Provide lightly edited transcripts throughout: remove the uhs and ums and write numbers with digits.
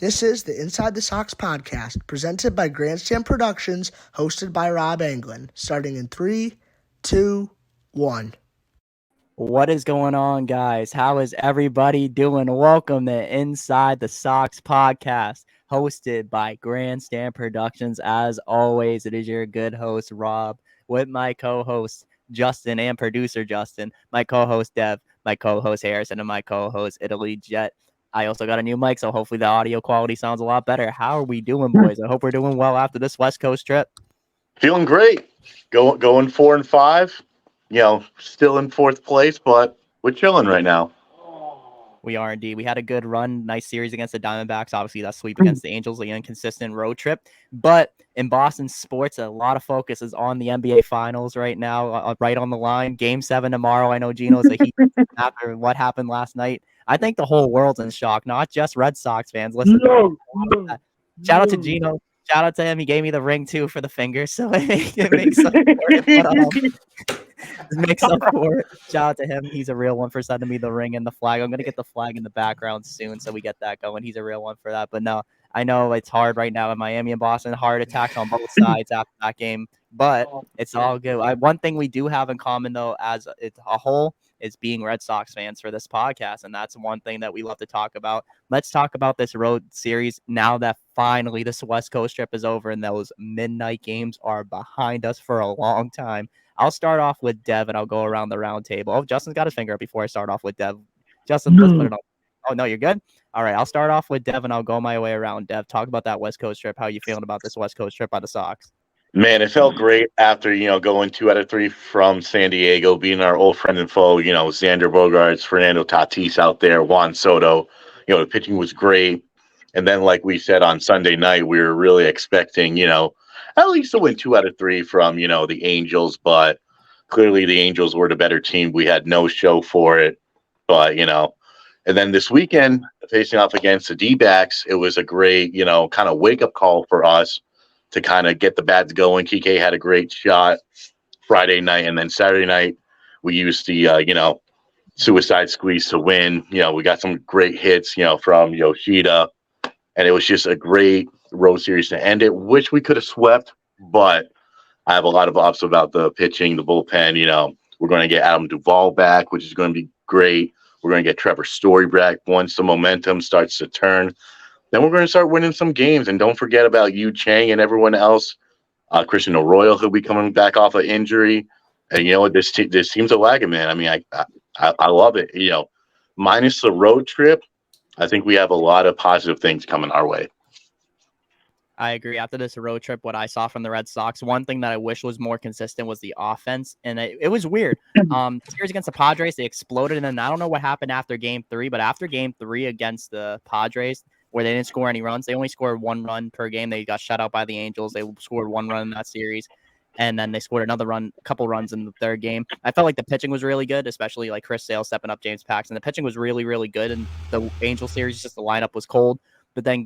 This is the Inside the Sox podcast, presented by Grandstand Productions, hosted by Rob Anglin, starting in 3, 2, 1. What is going on, guys? How is everybody doing? Welcome to Inside the Sox podcast, hosted by Grandstand Productions. As always, it is your good host, Rob, with my co-host, Justin, and producer, Justin, my co-host, Dev, my co-host, Harrison, and my co-host, Italy Jet. I also got a new mic, so hopefully the audio quality sounds a lot better. How are we doing, boys? I hope we're doing well after this West Coast trip. Feeling great. Going 4-5. Still in fourth place, but we're chilling right now. We are indeed. We had a good run, nice series against the Diamondbacks. Obviously, that sweep against the Angels, the inconsistent road trip. But in Boston sports, a lot of focus is on the NBA Finals right now, right on the line. Game 7 tomorrow. I know Gino's a Heat after what happened last night. I think the whole world's in shock, not just Red Sox fans. Listen, shout out to Gino. Shout out to him. He gave me the ring too for the finger, so it makes up for it. But, makes up for it. Shout out to him. He's a real one for sending me the ring and the flag. I'm gonna get the flag in the background soon, so we get that going. He's a real one for that. But no, I know it's hard right now in Miami and Boston. Heart attacks on both sides after that game, but it's all good. One thing we do have in common though, as a whole, is being Red Sox fans for this podcast, and that's one thing that we love to talk about. Let's talk about this road series now that finally this West Coast trip is over and those midnight games are behind us for a long time. I'll start off with Dev, and I'll go around the round table. Oh, Justin's got his finger up before I start off with Dev. Justin, let's put it on. Oh, no, you're good? All right, I'll start off with Dev, and I'll go my way around. Dev, talk about that West Coast trip. How are you feeling about this West Coast trip by the Sox? Man, it felt great after, going 2 out of 3 from San Diego, being our old friend and foe, Xander Bogaerts, Fernando Tatis out there, Juan Soto. The pitching was great. And then, like we said on Sunday night, we were really expecting, at least to win 2 out of 3 from, the Angels. But clearly the Angels were the better team. We had no show for it. But, and then this weekend, facing off against the D-backs, it was a great, kind of wake-up call for us to kind of get the bats going. Kike had a great shot Friday night, and then Saturday night we used the, suicide squeeze to win. We got some great hits, from Yoshida, and it was just a great road series to end it, which we could have swept, but I have a lot of ups about the pitching, the bullpen. We're going to get Adam Duvall back, which is going to be great. We're going to get Trevor Story back once the momentum starts to turn. Then we're going to start winning some games. And don't forget about Yu Chang and everyone else. Christian Arroyo, who'll be coming back off of injury. And this team's a wagon, man. I mean, I love it. Minus the road trip, I think we have a lot of positive things coming our way. I agree. After this road trip, what I saw from the Red Sox, one thing that I wish was more consistent was the offense, and it was weird. Series against the Padres, they exploded, and then I don't know what happened after Game 3, but after Game 3 against the Padres, where they didn't score any runs, they only scored 1 run per game. They got shut out by the Angels. They scored 1 run in that series, and then they scored another run, a couple runs in the third game. I felt like the pitching was really good, especially like Chris Sale stepping up James Paxton. The pitching was really, really good, and the Angel series, just the lineup was cold. But then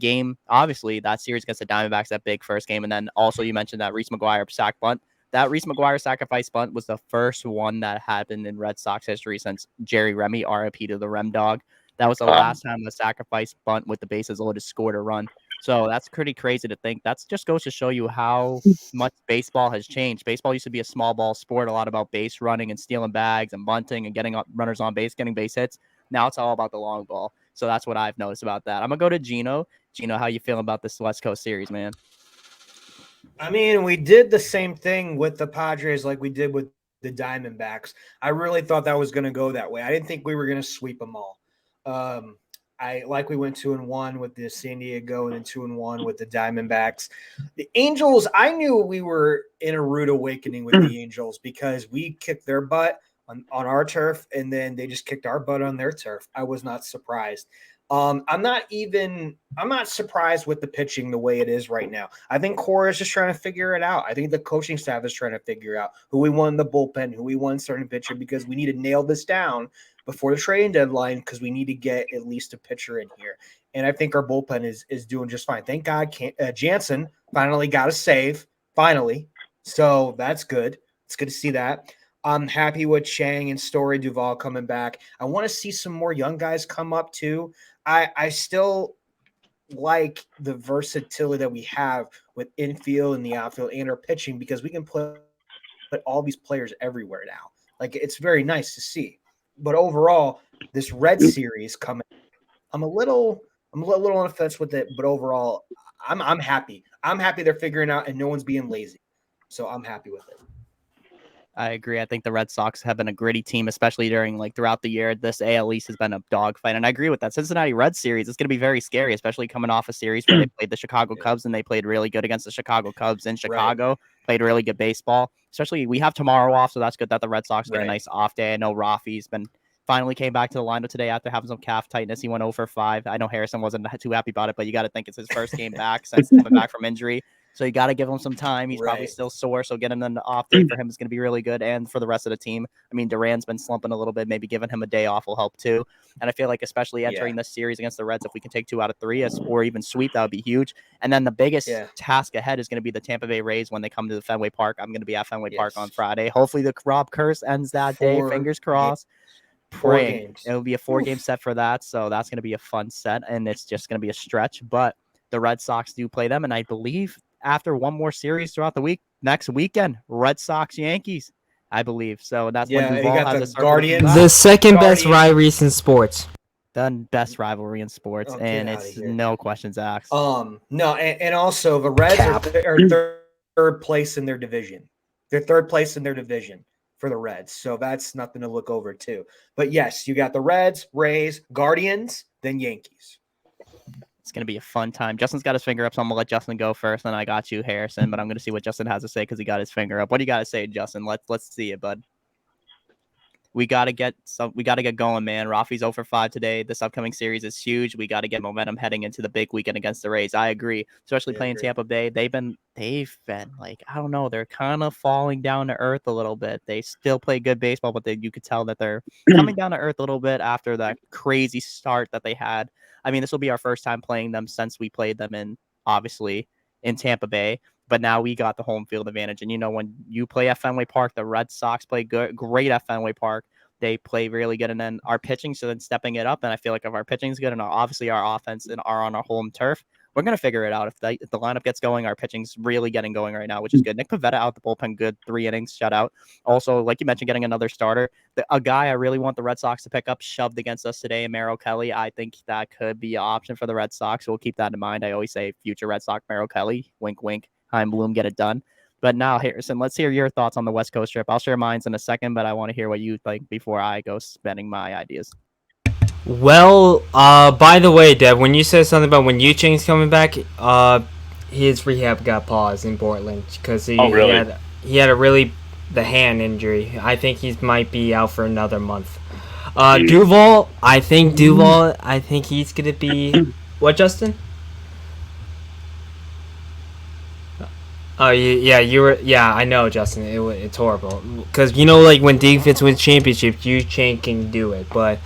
obviously, that series against the Diamondbacks, that big first game. And then also you mentioned that Reese McGuire sack bunt. That Reese McGuire sacrifice bunt was the first one that happened in Red Sox history since Jerry Remy, RIP to the Rem Dog. That was the last time the sacrifice bunt with the bases loaded scored a run. So that's pretty crazy to think. That just goes to show you how much baseball has changed. Baseball used to be a small ball sport, a lot about base running and stealing bags and bunting and getting runners on base, getting base hits. Now it's all about the long ball. So that's what I've noticed about that. I'm going to go to Gino. Gino, how you feeling about this West Coast series, man? I mean, we did the same thing with the Padres like we did with the Diamondbacks. I really thought that was going to go that way. I didn't think we were going to sweep them all. We went 2-1 with the San Diego and then 2-1 with the Diamondbacks. The Angels, I knew we were in a rude awakening with the Angels because we kicked their butt on our turf, and then they just kicked our butt on their turf. I was not surprised. I'm not surprised with the pitching the way it is right now. I think Cora is just trying to figure it out. I think the coaching staff is trying to figure out who we want in the bullpen, who we want starting pitcher, because we need to nail this down before the trading deadline because we need to get at least a pitcher in here. And I think our bullpen is doing just fine. Thank God Jansen finally got a save, finally. So that's good. It's good to see that. I'm happy with Chang and Story Duvall coming back. I want to see some more young guys come up too. I still like the versatility that we have with infield and the outfield and our pitching because we can put all these players everywhere now. Like it's very nice to see. But overall, this Red series coming, I'm a little on the fence with it. But overall, I'm happy. I'm happy they're figuring out and no one's being lazy. So I'm happy with it. I agree. I think the Red Sox have been a gritty team, especially during throughout the year. This AL East has been a dogfight, and I agree with that. Cincinnati Red series is going to be very scary, especially coming off a series where they played the Chicago Cubs and they played really good against the Chicago Cubs in Chicago. Played really good baseball. Especially we have tomorrow off, so that's good that the Red Sox get a nice off day. I know Rafi's finally came back to the lineup today after having some calf tightness. He went 0 for 5. I know Harrison wasn't too happy about it, but you got to think it's his first game back since coming back from injury. So you got to give him some time. He's probably still sore, so getting an off day for him is going to be really good. And for the rest of the team, I mean, Duran's been slumping a little bit. Maybe giving him a day off will help too. And I feel like especially entering this series against the Reds, if we can take 2 out of 3 or even sweep, that would be huge. And then the biggest task ahead is going to be the Tampa Bay Rays when they come to the Fenway Park. I'm going to be at Fenway Park on Friday. Hopefully the Rob curse ends that day. Fingers crossed. Praying it'll be a 4-game set for that. So that's going to be a fun set. And it's just going to be a stretch. But the Red Sox do play them. And I believe after one more series throughout the week, next weekend, Red Sox Yankees, I believe. So that's when Duvall has the Guardians. The second best rivalry in sports. The best rivalry in sports, and it's no questions asked. No, and also the Reds are third place in their division. They're third place in their division for the Reds, so that's nothing to look over too. But yes, you got the Reds, Rays, Guardians, then Yankees. It's going to be a fun time. Justin's got his finger up, so I'm going to let Justin go first. Then I got you, Harrison, but I'm going to see what Justin has to say because he got his finger up. What do you got to say, Justin? Let's see it, bud. We got to get going, man. Rafi's 0 for 5 today. This upcoming series is huge. We got to get momentum heading into the big weekend against the Rays. I agree, especially playing Tampa Bay. They've been like, I don't know, they're kind of falling down to earth a little bit. They still play good baseball, but you could tell that they're coming down to earth a little bit after that crazy start that they had. I mean, this will be our first time playing them since we played them obviously in Tampa Bay. But now we got the home field advantage. And, when you play at Fenway Park, the Red Sox play great at Fenway Park. They play really good. And then our pitching, so then stepping it up. And I feel like if our pitching is good and obviously our offense and are on our home turf, we're going to figure it out. If the lineup gets going, our pitching's really getting going right now, which is good. Nick Pivetta out the bullpen, good 3 innings, shutout. Also, like you mentioned, getting another starter. A guy I really want the Red Sox to pick up shoved against us today, Merrill Kelly. I think that could be an option for the Red Sox. So we'll keep that in mind. I always say future Red Sox, Merrill Kelly, wink, wink, Heim Bloom, get it done. But now, Harrison, let's hear your thoughts on the West Coast trip. I'll share mine in a second, but I want to hear what you think before I go spending my ideas. Well, by the way, Deb, when you said something about when Yuching's coming back, his rehab got paused in Portland because he had the hand injury. I think he might be out for another month. Duvall, I think he's gonna be what, Justin? Oh yeah, I know, Justin. It's horrible because like when defense wins championships, Yuching can do it, but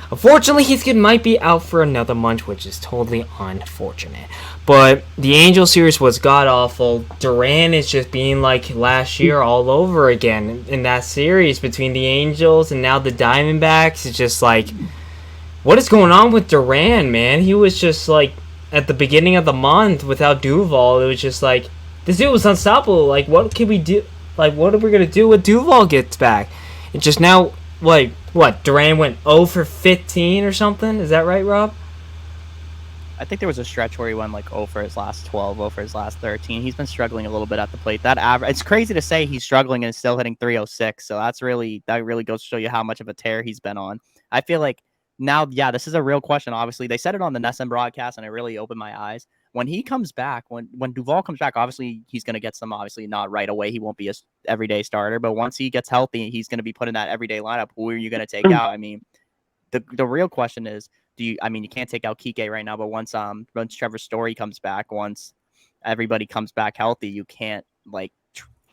unfortunately, might be out for another month, which is totally unfortunate. But the Angel series was god-awful. Duran is just being like last year all over again in that series between the Angels and now the Diamondbacks. It's just like, what is going on with Duran, man? He was just like, at the beginning of the month without Duvall, it was just like, this dude was unstoppable. Like, what can we do? Like, what are we going to do when Duvall gets back? It's just now... Like, what, Duran went 0 for 15 or something? Is that right, Rob? I think there was a stretch where he went 0 for his last 12, 0 for his last 13. He's been struggling a little bit at the plate. That average, it's crazy to say he's struggling and still hitting 306. So that really goes to show you how much of a tear he's been on. I feel like now, this is a real question. Obviously, they said it on the NESN broadcast, and it really opened my eyes. When he comes back, when Duvall comes back, obviously he's going to get some, obviously not right away. He won't be an everyday starter, but once he gets healthy, he's going to be put in that everyday lineup. Who are you going to take out? I mean, the real question is, you can't take out Kike right now, but once Trevor Story comes back, once everybody comes back healthy, you can't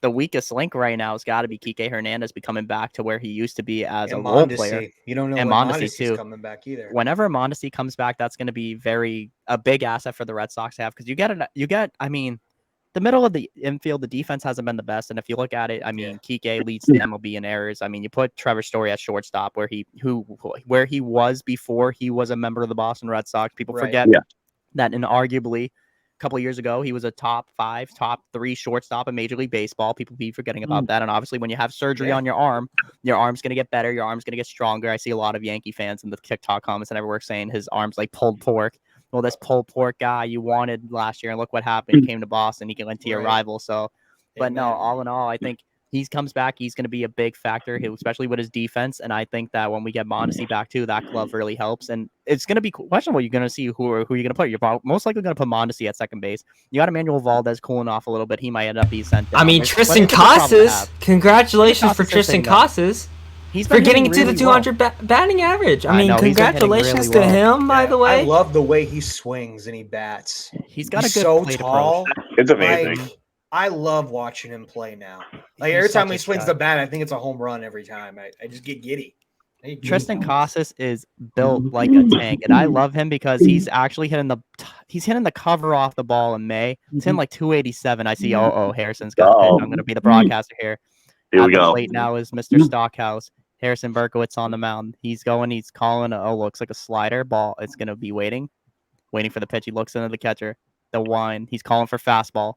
the weakest link right now has got to be Kike Hernandez becoming back to where he used to be as a role player. You don't know and when Mondesi's coming back either. Whenever Mondesi comes back, that's going to be a big asset for the Red Sox to have because you get the middle of the infield, the defense hasn't been the best, and if you look at it, Kike leads the MLB in errors. You put Trevor Story at shortstop where he was before he was a member of the Boston Red Sox. People forget that inarguably a couple of years ago, he was a top 5, top 3 shortstop in Major League Baseball. People be forgetting about that. And obviously, when you have surgery on your arm's going to get better. Your arm's going to get stronger. I see a lot of Yankee fans in the TikTok comments and everywhere saying his arm's like pulled pork. Well, this pulled pork guy you wanted last year, and look what happened. He came to Boston. He went to your rival. So, but no, all in all, I think he comes back. He's going to be a big factor, especially with his defense. And I think that when we get Mondesi back too, that glove really helps. And it's going to be questionable. You're going to see who you're going to put. You're most likely going to put Mondesi at second base. You got Emmanuel Valdez cooling off a little bit. He might end up being sent down. I mean, Tristan Casas. Congratulations for Tristan Casas. He's for getting into the 200 batting average. I mean, congratulations to him, by the way. I love the way he swings and he bats. He's got a good so tall. approach. It's amazing. Like, I love watching him play now. Like every time he swings the bat, I think it's a home run every time. I just get giddy. Tristan Casas is built like a tank, and I love him because he's actually hitting the cover off the ball in May. It's hitting like 287. I see. Harrison's got the pitch. I'm going to be the broadcaster here. Here we go. Plate now is Mr. Stockhouse. Harrison Berkowitz on the mound. He's calling looks like a slider ball. It's going to be waiting for the pitch. He looks into the catcher. The wind. He's calling for fastball.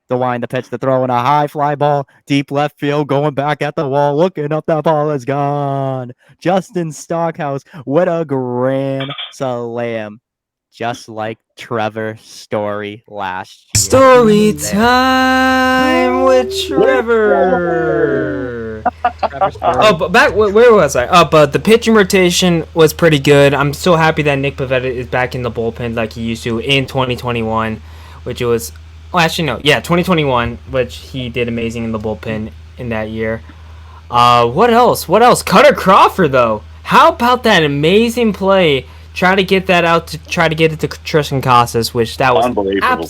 The wind, the pitch, the throw, and a high fly ball, deep left field, going back at the wall, looking up, the ball is gone. Justin Stockhouse with a grand slam, just like Trevor Story last year. Story time with Trevor. Oh, but where was I? Oh, but the pitching rotation was pretty good. I'm so happy that Nick Pivetta is back in the bullpen like he used to in 2021, which it was. Well, actually, no. Yeah, 2021, which he did amazing in the bullpen in that year. What else? Cutter Crawford, though. How about that amazing play? Try to get it to Tristan Casas, which that was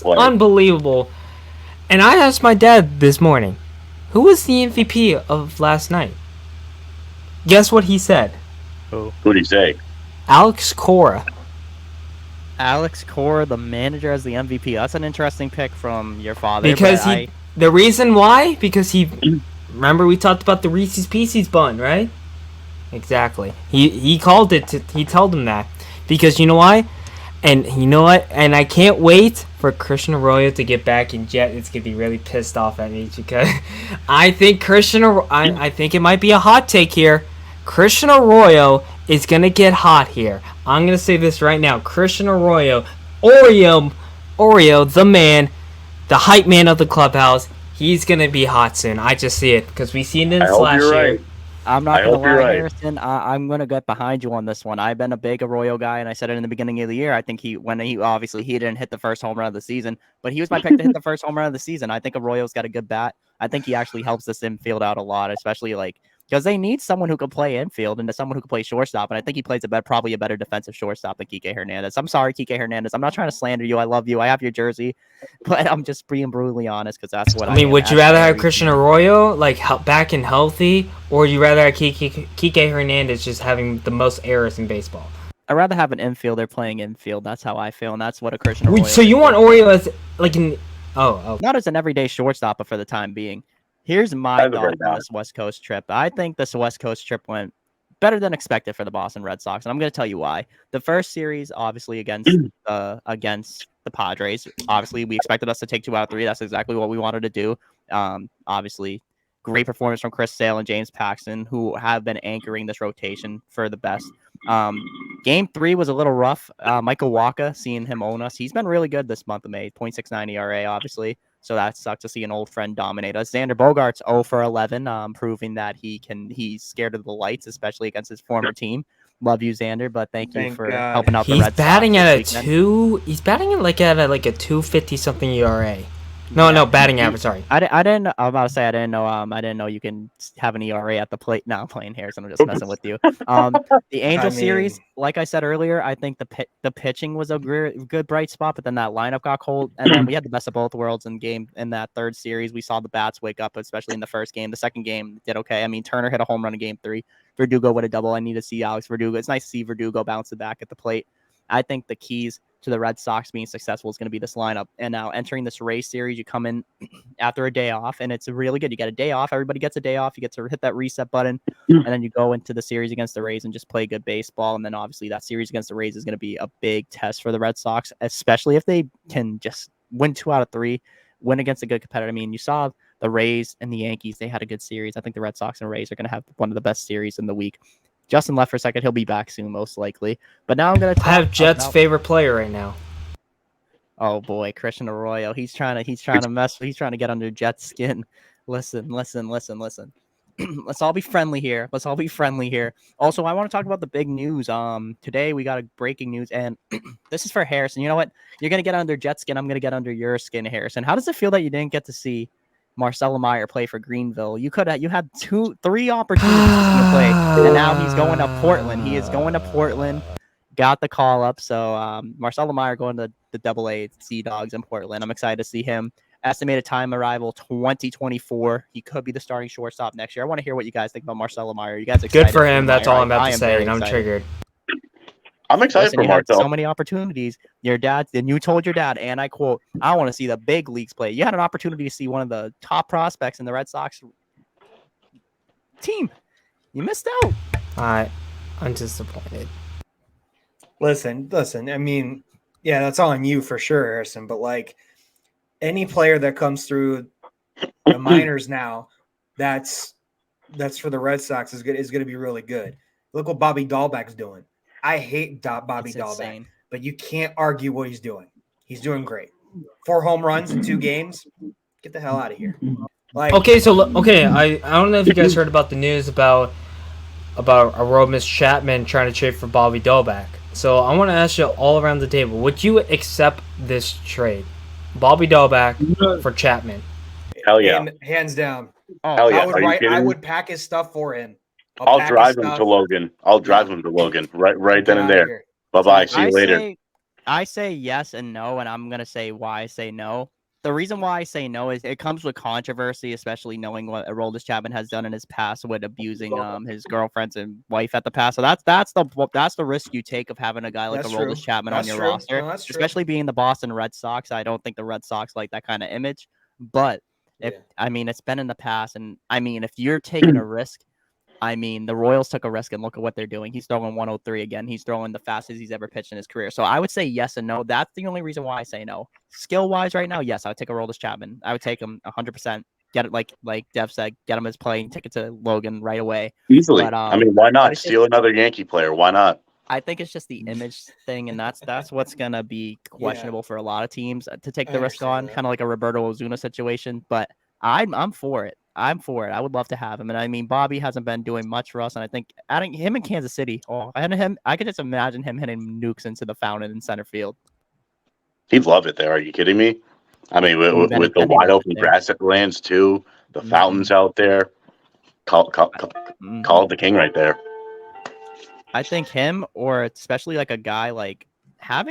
unbelievable. And I asked my dad this morning, who was the MVP of last night? Guess what he said? Who did he say? Alex Cora. Alex Cora, the manager, as the MVP. That's an interesting pick from your father. Because the reason why? Because remember we talked about the Reese's Pieces bun, right? Exactly. He called it. He told him that because you know why? And you know what? And I can't wait for Christian Arroyo to get back in Jet. It's gonna be really pissed off at me because I think I think it might be a hot take here. Christian Arroyo is gonna get hot here. I'm gonna say this right now. Christian Arroyo, Oreo, the man, the hype man of the clubhouse. He's gonna be hot soon. I just see it because we seen it last year. Right. I'm not going to lie, Harrison. I'm going to get behind you on this one. I've been a big Arroyo guy, and I said it in the beginning of the year. I think he didn't hit the first home run of the season, but he was my pick to hit the first home run of the season. I think Arroyo's got a good bat. I think he actually helps this infield out a lot, especially because they need someone who can play infield and someone who can play shortstop. And I think he plays probably a better defensive shortstop than Kike Hernandez. I'm sorry, Kike Hernandez. I'm not trying to slander you. I love you. I have your jersey, but I'm just being brutally honest because that's what I mean. Would you rather have Christian Arroyo back and healthy, or would you rather have Kike Hernandez just having the most errors in baseball? I'd rather have an infielder playing infield. That's how I feel, and that's what a Christian Arroyo. So you want Oreo as not as an everyday shortstop, but for the time being. Here's my thought on this West Coast trip. I think this West Coast trip went better than expected for the Boston Red Sox, and I'm going to tell you why. The first series, obviously, against the Padres, obviously, we expected us to take 2 out of 3. That's exactly what we wanted to do. Obviously, great performance from Chris Sale and James Paxton, who have been anchoring this rotation for the best. Game 3 was a little rough. Michael Wacha, seeing him own us, he's been really good this month of May. 0.69 ERA, obviously. So that sucks to see an old friend dominate us. Xander Bogaerts 0 for 11, proving that he's scared of the lights, especially against his former team. Love you, Xander, but thank you for helping out the Red Sox. He's batting at a 250 something ERA. No, batting average. Sorry, I didn't know. I was about to say I didn't know you can have an ERA at the plate. No, I'm playing Harrison. I'm just messing with you. The Angel series, like I said earlier, I think the pitching was a good bright spot, but then that lineup got cold, and then we had the best of both worlds in that third series. We saw the bats wake up, especially in the first game. The second game did okay. I mean, Turner hit a home run in game 3. Verdugo with a double. I need to see Alex Verdugo. It's nice to see Verdugo bouncing back at the plate. I think the keys to the Red Sox being successful is going to be this lineup. And now entering this Rays series, you come in after a day off, and it's really good. You get a day off. Everybody gets a day off. You get to hit that reset button, and then you go into the series against the Rays and just play good baseball. And then obviously that series against the Rays is going to be a big test for the Red Sox, especially if they can just win 2 out of 3, win against a good competitor. I mean, you saw the Rays and the Yankees. They had a good series. I think the Red Sox and Rays are going to have one of the best series in the week. Justin left for a second. He'll be back soon, most likely. But now I'm going to I have Jets' favorite player right now. Oh boy, Christian Arroyo. He's trying to get under Jets' skin. Listen. Let's all be friendly here. Also, I want to talk about the big news. Today we got a breaking news, and this is for Harrison. You know what? You're gonna get under Jets' skin. I'm gonna get under your skin, Harrison. How does it feel that you didn't get to see Marcelo Meyer play for Greenville? You had 3 opportunities to see him play, and now he's going to Portland. He is going to Portland. Got the call up. So Marcelo Meyer going to the Double-A Sea Dogs in Portland. I'm excited to see him. Estimated time arrival 2024. He could be the starting shortstop next year. I want to hear what you guys think about Marcelo Meyer. You guys excited? Good for him. That's Meyer? all I'm about I to say, and I'm excited. triggered. I'm excited Listen, for you had Marcelo. so many opportunities. Your dad, and you told your dad, and I quote, I want to see the big leagues play. You had an opportunity to see one of the top prospects in the Red Sox team. You missed out. I'm disappointed. Listen. I mean, yeah, that's all on you for sure, Harrison. But like any player that comes through the minors now, that's for the Red Sox is going to be really good. Look what Bobby Dahlbeck's doing. I hate Bobby Dahlbeck, insane. but you can't argue what he's doing. He's doing great. 4 home runs in 2 games. Get the hell out of here. Like, I don't know if you guys heard about the news about Aroldis Chapman trying to trade for Bobby Dahlbeck. So I want to ask you all around the table: would you accept this trade, Bobby Dahlbeck for Chapman? Hell yeah, hands down. Oh, hell yeah. I would pack his stuff for him. I'll drive him to Logan. Right then and there. Bye bye. See you later. I say yes and no, and I'm gonna say why I say no. The reason why I say no is it comes with controversy, especially knowing what Aroldis Chapman has done in his past with abusing his girlfriends and wife at the past. So that's the risk you take of having a guy like Aroldis Chapman on your roster, especially being the Boston Red Sox. I don't think the Red Sox like that kind of image, but it's been in the past, and I mean, if you're taking a risk. I mean, the Royals took a risk, and look at what they're doing. He's throwing 103 again. He's throwing the fastest he's ever pitched in his career. So I would say yes and no. That's the only reason why I say no. Skill-wise right now, yes, I would take Aroldis Chapman. I would take him 100%. Get it like Dev said, get him his play, take it to Logan right away. Easily. But, I mean, why not steal another Yankee player? Why not? I think it's just the image thing, and that's what's going to be questionable for a lot of teams to take the risk on, kind of like a Roberto Ozuna situation. But I'm for it. I would love to have him. And I mean, Bobby hasn't been doing much for us. And I think adding him in Kansas City, I could just imagine him hitting nukes into the fountain in center field. He'd love it there. Are you kidding me? I mean, with the wide open grasslands too, the fountains out there, call it the king right there. I think him, or especially like a guy like I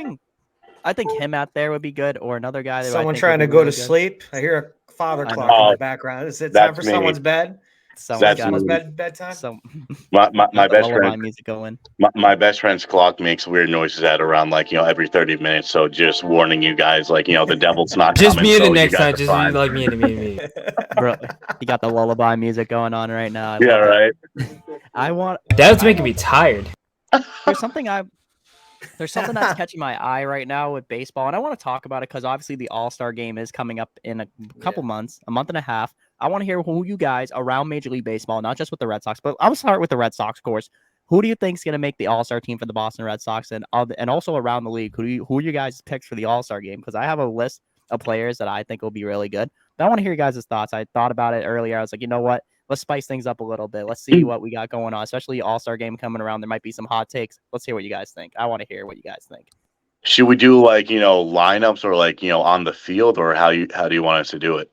think him out there would be good, or another guy. Someone trying to go to sleep. I hear a father clock in the background. Is it time for someone's bed? Someone's bedtime. My best friend music going. My best friend's clock makes weird noises at around every 30 minutes. So just warning you guys, the devil's not just coming. Just mute it next time. Just mute it. Bro, you got the lullaby music going on right now. Right. That's making me tired. There's something that's catching my eye right now with baseball, and I want to talk about it because obviously the All-Star game is coming up in a couple months, a month and a half. I want to hear who you guys around Major League Baseball, not just with the Red Sox, but I'll start with the Red Sox, of course. Who do you think is going to make the All-Star team for the Boston Red Sox, and also around the league? Who are you guys picks for the All-Star game? Because I have a list of players that I think will be really good. But I want to hear you guys' thoughts. I thought about it earlier. I was like, you know what? Let's spice things up a little bit. Let's see what we got going on, especially All-Star game coming around. There might be some hot takes. Let's hear what you guys think. I want to hear what you guys think. Should we do lineups or on the field, or how do you want us to do it?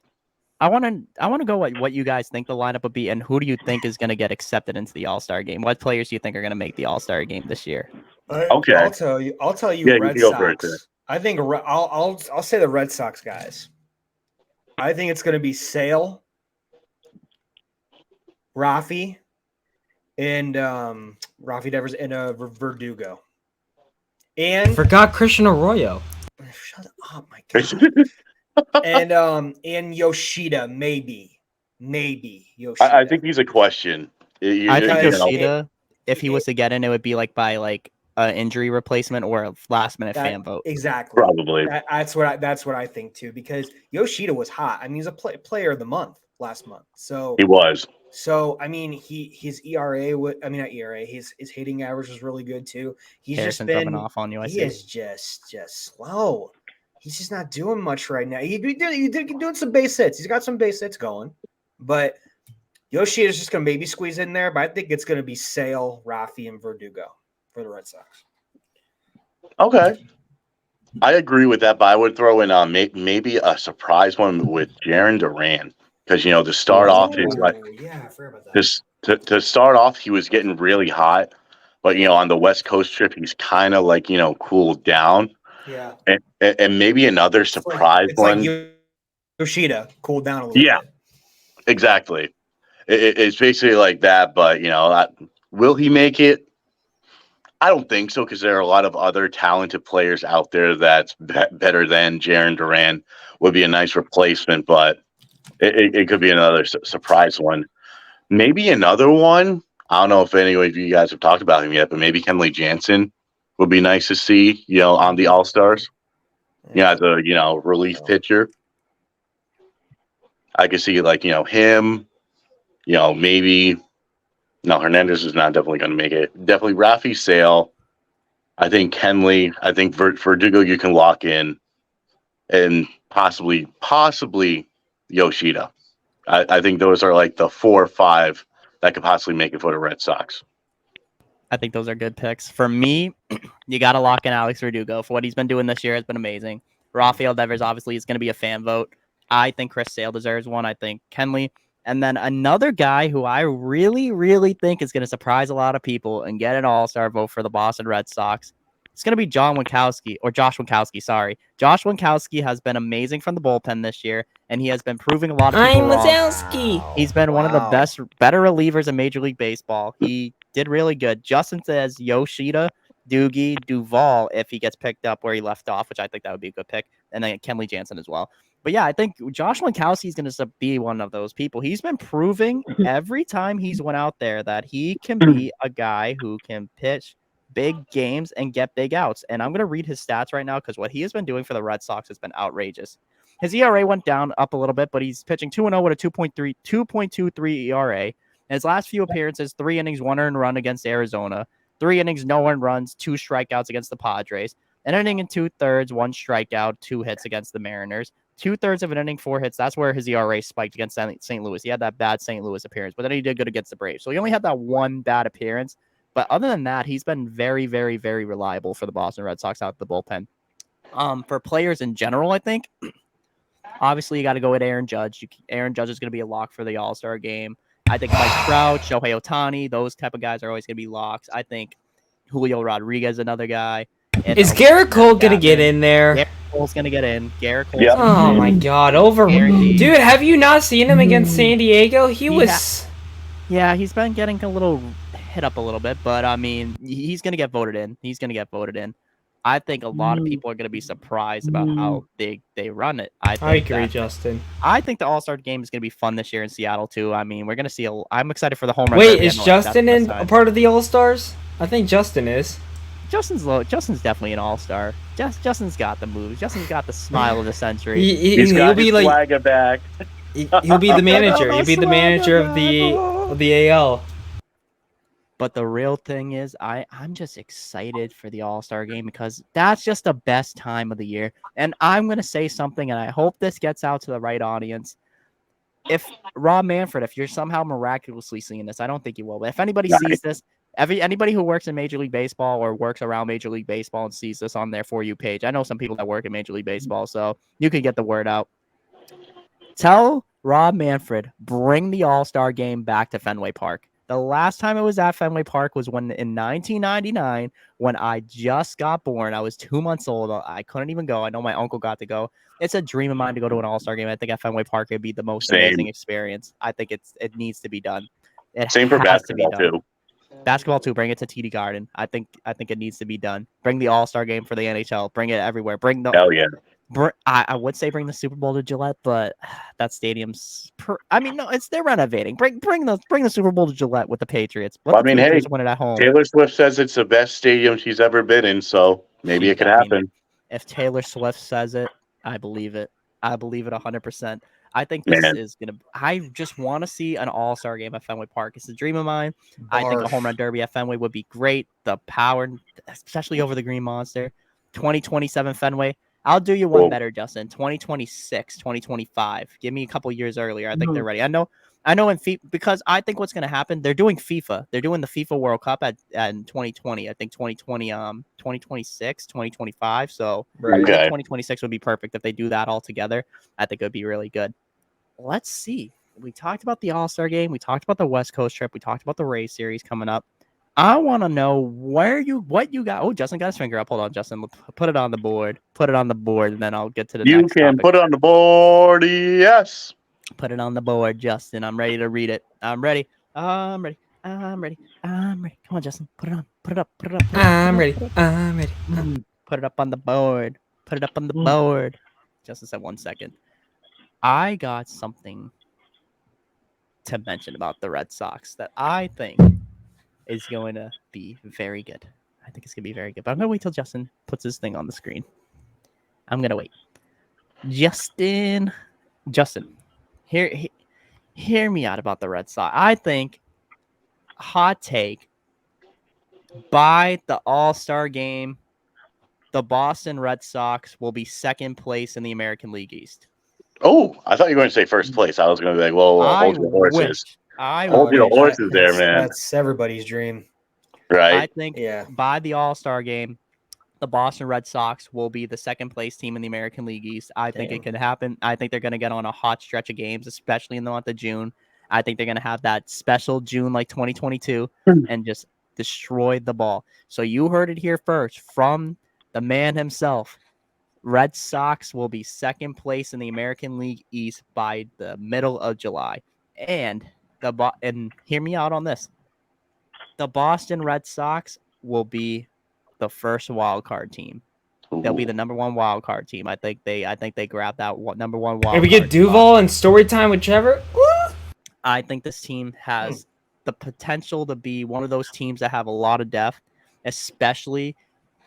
I want to go what you guys think the lineup would be, and who do you think is going to get accepted into the All-Star game? What players do you think are going to make the All-Star game this year? Okay, I'll tell you. Red Sox. I think I'll say the Red Sox guys. I think it's going to be Sale, Rafi, and Rafi Devers and Verdugo. And Forgot Christian Arroyo. shut up, my God. And Yoshida, maybe Yoshida. I think he's a question. I think Because Yoshida, if he was to get in, it would be like by like an injury replacement or a last minute fan vote. Exactly. Probably. That's what I think too. Because Yoshida was hot. I mean, he's a player of the month last month. So He was. So I mean, his ERA, not ERA, his hitting average was really good too. He's Harrison's just rubbing been off on you. I he see. is just slow. He's just not doing much right now. He's doing some base hits. He's got some base hits going, but Yoshida is just gonna maybe squeeze in there. But I think it's gonna be Sale, Rafi, and Verdugo for the Red Sox. Okay. I agree with that, but I would throw in maybe a surprise one with Jaron Duran because to start off his I forgot about that. just to start off he was getting really hot, but on the West Coast trip he's kind of like cooled down. Yeah, and maybe another surprise one. Like Yoshida cooled down a little bit. Exactly. It's basically like that, but will he make it? I don't think so because there are a lot of other talented players out there that's better than Jaron Duran. Would be a nice replacement, but it could be another surprise one. Maybe another one. I don't know if any of you guys have talked about him yet, but maybe Kenley Jansen would be nice to see, on the All-Stars. As a, relief pitcher. I could see like, him, maybe. No, Hernandez is not definitely going to make it. Definitely Rafi, Sale. I think Kenley. I think Verdugo you can lock in. And possibly Yoshida. I think those are like the 4 or 5 that could possibly make it for the Red Sox. I think those are good picks. For me, you got to lock in Alex Verdugo. For what he's been doing this year has been amazing. Rafael Devers obviously is going to be a fan vote. I think Chris Sale deserves one. I think Kenley. And then another guy who I really, really think is going to surprise a lot of people and get an all-star vote for the Boston Red Sox. It's going to be Josh Winkowski, sorry. Josh Winkowski has been amazing from the bullpen this year, and he has been proving a lot of people wrong. Wazowski. He's been one of the better relievers in Major League Baseball. He did really good. Justin says Yoshida, Doogie, Duvall if he gets picked up where he left off, which I think that would be a good pick, and then Kenley Jansen as well. But yeah, I think Josh Winkowski is going to be one of those people. He's been proving every time he's went out there that he can be a guy who can pitch big games and get big outs. And I'm going to read his stats right now because what he has been doing for the Red Sox has been outrageous. His ERA went down up a little bit, but he's pitching 2-0 with a 2.23 ERA. In his last few appearances, 3 innings, 1 earned run against Arizona, 3 innings, no earned runs, 2 strikeouts against the Padres, an inning and 2/3, 1 strikeout, 2 hits against the Mariners, 2/3 of an inning, 4 hits. That's where his ERA spiked against St. Louis. He had that bad St. Louis appearance, but then he did good against the Braves. So he only had that one bad appearance. But other than that, he's been very, very, very reliable for the Boston Red Sox out of the bullpen. For players in general, I think, obviously you got to go with Aaron Judge. Aaron Judge is going to be a lock for the All-Star game. I think Mike Trout, Shohei Ohtani, those type of guys are always going to be locks. I think Julio Rodriguez, another guy. Is Garrett Cole going to get in there? Garrett Cole's going to get in. Garrett Cole. Oh, my God. Dude, have you not seen him against San Diego? Yeah, he's been getting a little hit up a little bit, but I mean, he's going to get voted in. I think a lot of people are going to be surprised about how big they run it. I agree, Justin. I think the All-Star game is going to be fun this year in Seattle, too. I mean, we're going to see I'm excited for the home run. Wait, is Justin a part of the All-Stars? I think Justin is. Justin's definitely an all-star. Justin's got the moves. Justin's got the smile of the century. He'll be like swagger back. He'll be the manager. He'll be the manager of the AL. But the real thing is, I'm just excited for the All-Star game because that's just the best time of the year. And I'm gonna say something, and I hope this gets out to the right audience. If Rob Manfred, if you're somehow miraculously seeing this, I don't think you will. But if anybody sees this. Anybody who works in Major League Baseball or works around Major League Baseball and sees this on their For You page, I know some people that work in Major League Baseball, so you can get the word out. Tell Rob Manfred, bring the All-Star game back to Fenway Park. The last time it was at Fenway Park was in 1999 when I just got born. I was 2 months old. I couldn't even go. I know my uncle got to go. It's a dream of mine to go to an All-Star game. I think at Fenway Park it'd be the most amazing experience. I think it needs to be done. Same for basketball too. Basketball too. Bring it to TD Garden. I think it needs to be done. Bring the All-Star game for the NHL. Bring it everywhere. Bring the. Hell yeah. I would say bring the Super Bowl to Gillette, but that stadium's. No, they're renovating. Bring the Super Bowl to Gillette with the Patriots. Let Well, the Patriots win it at home. Taylor Swift says it's the best stadium she's ever been in, so maybe it could happen. If Taylor Swift says it, I believe it. I believe it 100%. I think this is gonna. I just want to see an All-Star game at Fenway Park. It's a dream of mine. I think a home run derby at Fenway would be great. The power, especially over the Green Monster. 2027 Fenway. I'll do you one better, Justin. 2026, 2025. Give me a couple years earlier. I think they're ready. I know in FIFA, because I think what's going to happen, they're doing FIFA. They're doing the FIFA World Cup in 2020. I think 2020, 2026, 2025. So I think 2026 would be perfect if they do that all together. I think it would be really good. Let's see. We talked about the All-Star game. We talked about the West Coast trip. We talked about the Rays series coming up. I want to know what you got. Oh, Justin got his finger up. Hold on, Justin. Put it on the board. Put it on the board, and then I'll get to the next topic. Put it on the board, yes. Put it on the board, Justin. I'm ready to read it. I'm ready. I'm ready. Come on, Justin. Put it on. Put it up. I'm ready. Put it up on the board. Put it up on the board. Justin said 1 second. I got something to mention about the Red Sox that I think is going to be very good. I think it's going to be very good. But I'm going to wait till Justin puts his thing on the screen. I'm going to wait. Justin, hear me out about the Red Sox. I think, hot take, by the All-Star game, the Boston Red Sox will be second place in the American League East. Oh, I thought you were going to say first place. I was going to be like, well, hold your horses. Hold your horses there, man. That's everybody's dream. Right. I think by the All-Star game, the Boston Red Sox will be the second place team in the American League East. I think it can happen. I think they're going to get on a hot stretch of games, especially in the month of June. I think they're going to have that special June like 2022 and just destroy the ball. So you heard it here first from the man himself. Red Sox will be second place in the American League East by the middle of July. And hear me out on this. The Boston Red Sox will be the first wild card team. They'll be the number one wild card team. I think they grab that number one wild card. And we get Duval and story time with Trevor. I think this team has the potential to be one of those teams that have a lot of depth, especially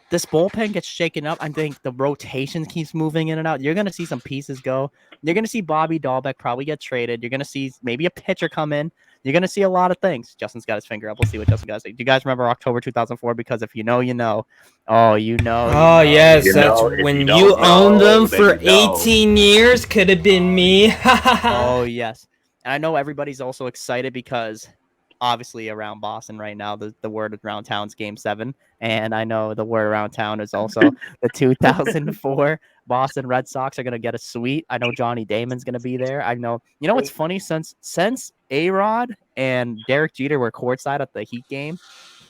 this bullpen gets shaken up. I think the rotation keeps moving in and out. You're going to see some pieces go. You're going to see Bobby Dahlbeck probably get traded. You're going to see maybe a pitcher come in. You're going to see a lot of things. Justin's got his finger up. We'll see what Justin got to say. Do you guys remember October 2004? Because if you know, you know. Oh, you know. Oh, yes. That's when you owned them for 18 years. Could have been me. Oh, yes. And I know everybody's also excited because obviously around Boston right now, the word around town is Game 7. And I know the word around town is also the 2004 Boston Red Sox are going to get a sweep. I know Johnny Damon's going to be there. I know. You know what's funny? Since A-Rod and Derek Jeter were courtside at the Heat game,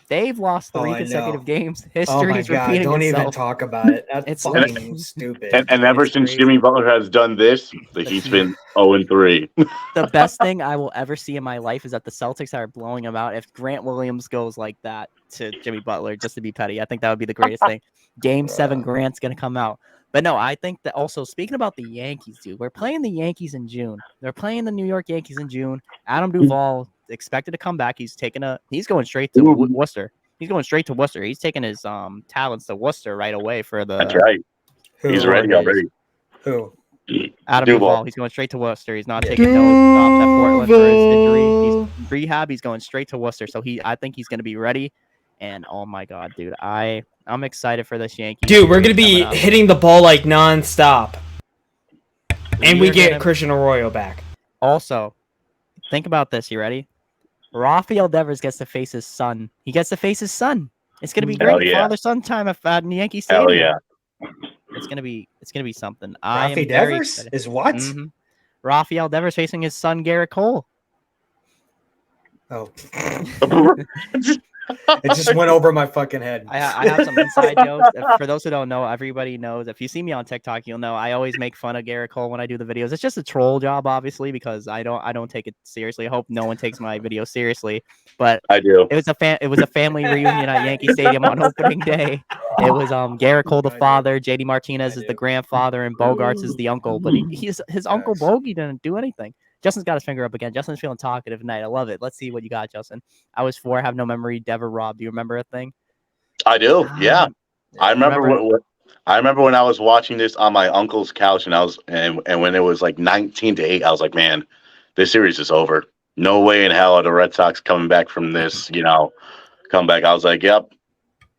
they've lost 3 consecutive games. History is repeating Don't itself. Even talk about it. That's fucking stupid. And ever since Jimmy Butler has done this, the Heat's been 0-3. The best thing I will ever see in my life is that the Celtics are blowing them out. If Grant Williams goes like that to Jimmy Butler, just to be petty, I think that would be the greatest thing. Game 7, Grant's going to come out. But no, I think that also, speaking about the Yankees, dude, we're playing the Yankees in June. They're playing the New York Yankees in June. Adam Duvall expected to come back. He's going straight to Worcester. He's going straight to Worcester. He's taking his talents to Worcester right away for the. That's right. He's ready already. Who? Adam Duvall. He's going straight to Worcester. He's not taking no stops at Portland for his injury. He's rehab. He's going straight to Worcester. So I think he's going to be ready. And oh my God, dude, I'm excited for this Yankees. Dude, we're gonna be hitting the ball like nonstop, and we get Christian Arroyo back. Also, think about this. You ready? Rafael Devers gets to face his son. He gets to face his son. It's gonna be great father-son time at Yankee Stadium. Hell yeah! It's gonna be something. Rafael Devers is what? Mm-hmm. Rafael Devers facing his son Garrett Cole. Oh. It just went over my fucking head. I have some inside jokes. For those who don't know, everybody knows. If you see me on TikTok, you'll know I always make fun of Garrett Cole when I do the videos. It's just a troll job, obviously, because I don't take it seriously. I hope no one takes my video seriously. But I do. it was a family reunion at Yankee Stadium on opening day. It was Garrett Cole the father, JD Martinez is the grandfather, and Bogarts is the uncle. But his uncle Bogey didn't do anything. Justin's got his finger up again. Justin's feeling talkative tonight. I love it. Let's see what you got, Justin. I was 4, have no memory. Dev or Rob, do you remember a thing? I do. Yeah. I remember I remember when I was watching this on my uncle's couch, and when it was like 19-8, I was like, man, this series is over. No way in hell are the Red Sox coming back from this, comeback. I was like, yep,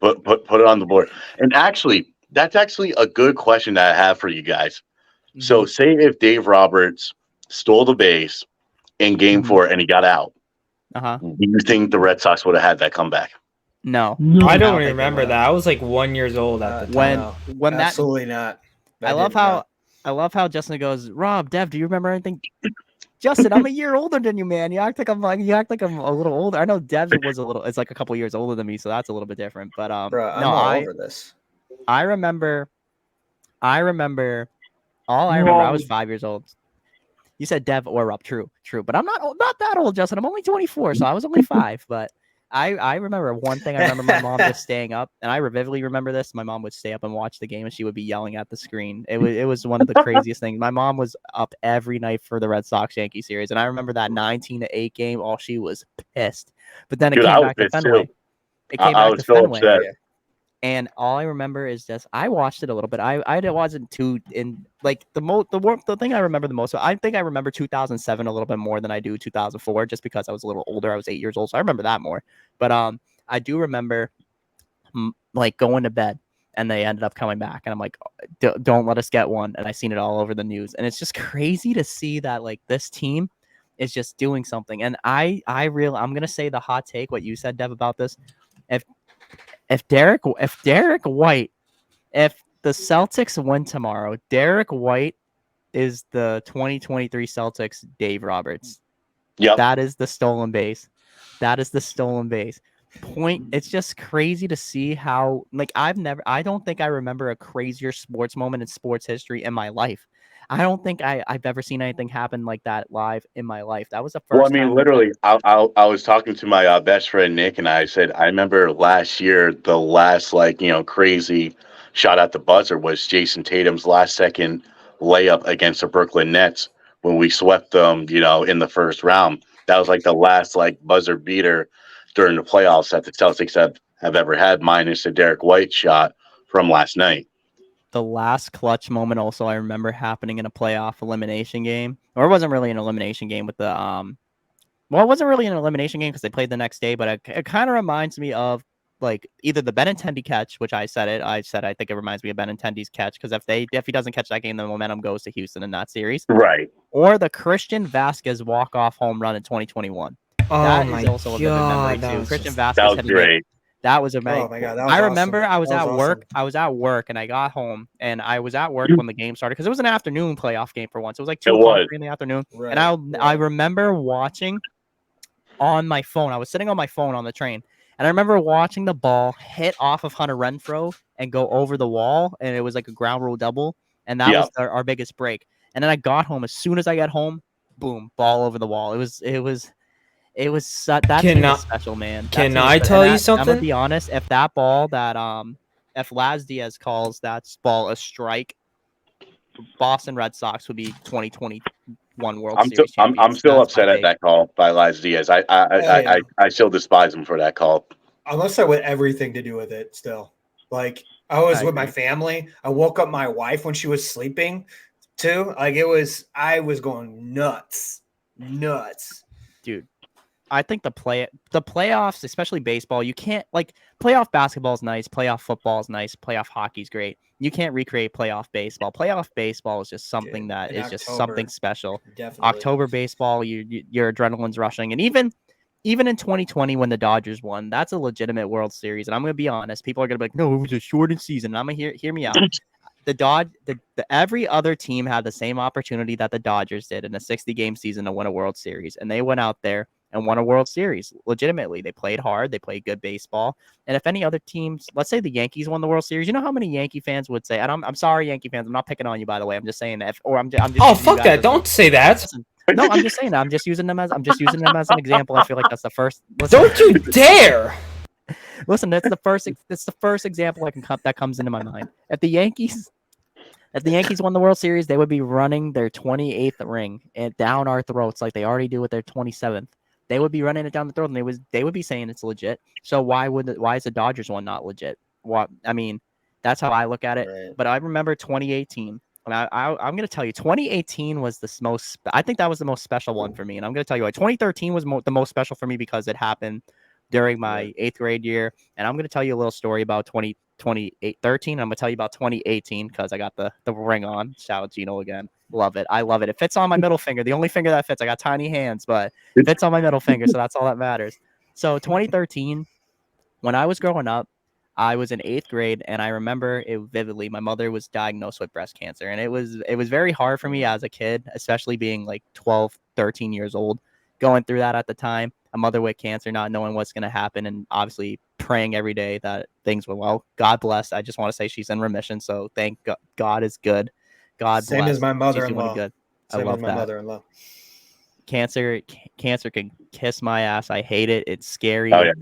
put it on the board. And actually, that's actually a good question that I have for you guys. Mm-hmm. So say if Dave Roberts stole the base in game 4 and he got out, do you think the Red Sox would have had that comeback? No. I don't remember that. I was like 1 year old at the time. When absolutely not. I love how Justin goes, Rob, Dev, do you remember anything? Justin, I'm a year older than you, man. You act like I'm a little older. I know Dev it's like a couple years older than me, so that's a little bit different. But Bro, I'm all over this. I remember I was 5 years old. You said Dev or Rob, true. But I'm not that old, Justin. I'm only 24, so I was only 5. But I remember one thing. I remember my mom just staying up, and I vividly remember this. My mom would stay up and watch the game, and she would be yelling at the screen. It was one of the craziest things. My mom was up every night for the Red Sox Yankee series, and I remember that 19-8 game. Oh, she was pissed. But then it came back to Fenway. It came back to Fenway. Upset. And all I remember is just I watched it a little bit. I wasn't too in like the thing I remember the most. I think I remember 2007 a little bit more than I do 2004, just because I was a little older. I was 8 years old, so I remember that more. But I do remember like going to bed, and they ended up coming back, and I'm like, don't let us get one. And I seen it all over the news, and it's just crazy to see that like this team is just doing something. And I'm gonna say the hot take, what you said, Dev, about this. If the Celtics win tomorrow, Derek White is the 2023 Celtics Dave Roberts. Yeah, that is the stolen base. It's just crazy to see how I don't think I remember a crazier sports moment in sports history in my life. I don't think I've ever seen anything happen like that live in my life. That was the first. Well, I mean, literally, I was talking to my best friend Nick, and I said, I remember last year, the last crazy shot at the buzzer was Jason Tatum's last second layup against the Brooklyn Nets when we swept them, in the first round. That was like the last buzzer beater during the playoffs that the Celtics have ever had, minus the Derek White shot from last night. The last clutch moment also I remember happening in a playoff elimination game, or it wasn't really an elimination game with the it wasn't really an elimination game because they played the next day, but it kind of reminds me of like either the Benintendi catch, which I think it reminds me of Benintendi's catch, because if he doesn't catch that game, the momentum goes to Houston in that series, right? Or the Christian Vasquez walk-off home run in 2021. That is also a vivid memory too. Christian Vasquez, that was great. That was amazing. Oh my God, that was I remember awesome. I was at work. I was at work, and I got home, and I was at work when the game started because it was an afternoon playoff game for once. It was like 2 o'clock in the afternoon, right, and I remember watching on my phone. I was sitting on my phone on the train, and I remember watching the ball hit off of Hunter Renfroe and go over the wall, and it was like a ground rule double, and that was our biggest break. And then I got home. As soon as I got home, boom, ball over the wall. It was that team is special, man. Can I tell you something? I'm gonna be honest. If that ball if Laz Diaz calls that ball a strike, Boston Red Sox would be 2021 World Series champions. I'm still upset at that call by Laz Diaz. I still despise him for that call. Unless that had everything to do with it. Still, like I was with my family. I woke up my wife when she was sleeping, too. Like I was going nuts. Dude. I think the playoffs, especially baseball, you can't playoff basketball is nice, playoff football is nice, playoff hockey is great. You can't recreate playoff baseball. Playoff baseball is just something just something special. Definitely. October baseball, your adrenaline's rushing, and even in 2020 when the Dodgers won, that's a legitimate World Series. And I'm gonna be honest, people are gonna be like, no, it was a shortened season. And I'm gonna hear me out. Every other team had the same opportunity that the Dodgers did in a 60-game season to win a World Series, and they went out there and won a World Series. Legitimately, they played hard, they played good baseball. And if any other teams, let's say the Yankees won the World Series, you know how many Yankee fans would say, and I'm sorry, Yankee fans, I'm not picking on you, by the way. I'm just saying that, I'm just Oh, using you fuck guys that! as Don't say that. listen, no, I'm just saying that. I'm just using them as an example. I feel like that's the first. Listen, Don't you dare! listen, that's the first example that comes into my mind. If the Yankees won the World Series, they would be running their 28th ring and down our throats like they already do with their 27th. They would be running it down the throat, and they would be saying it's legit. So why is the Dodgers one not legit? I mean, that's how I look at it. Right. But I remember 2018, and I'm going to tell you, 2018 was I think that was the most special one for me, and I'm going to tell you why. 2013 was the most special for me because it happened during my 8th grade year, and I'm going to tell you a little story about 2013. I'm going to tell you about 2018 because I got the ring on. Shout out Gino again. Love it. I love it. It fits on my middle finger. The only finger that fits. I got tiny hands, but it fits on my middle finger, so that's all that matters. So 2013, when I was growing up, I was in 8th grade, and I remember it vividly. My mother was diagnosed with breast cancer, and it was very hard for me as a kid, especially being like 12, 13 years old, going through that at the time. A mother with cancer, not knowing what's going to happen, and obviously praying every day that things were well. God bless. I just want to say she's in remission, so thank God. God is good. God Same bless. as my She's mother-in-law. doing good. I Same love as my that. mother-in-law. Cancer can kiss my ass. I hate it. It's scary. Oh, yeah.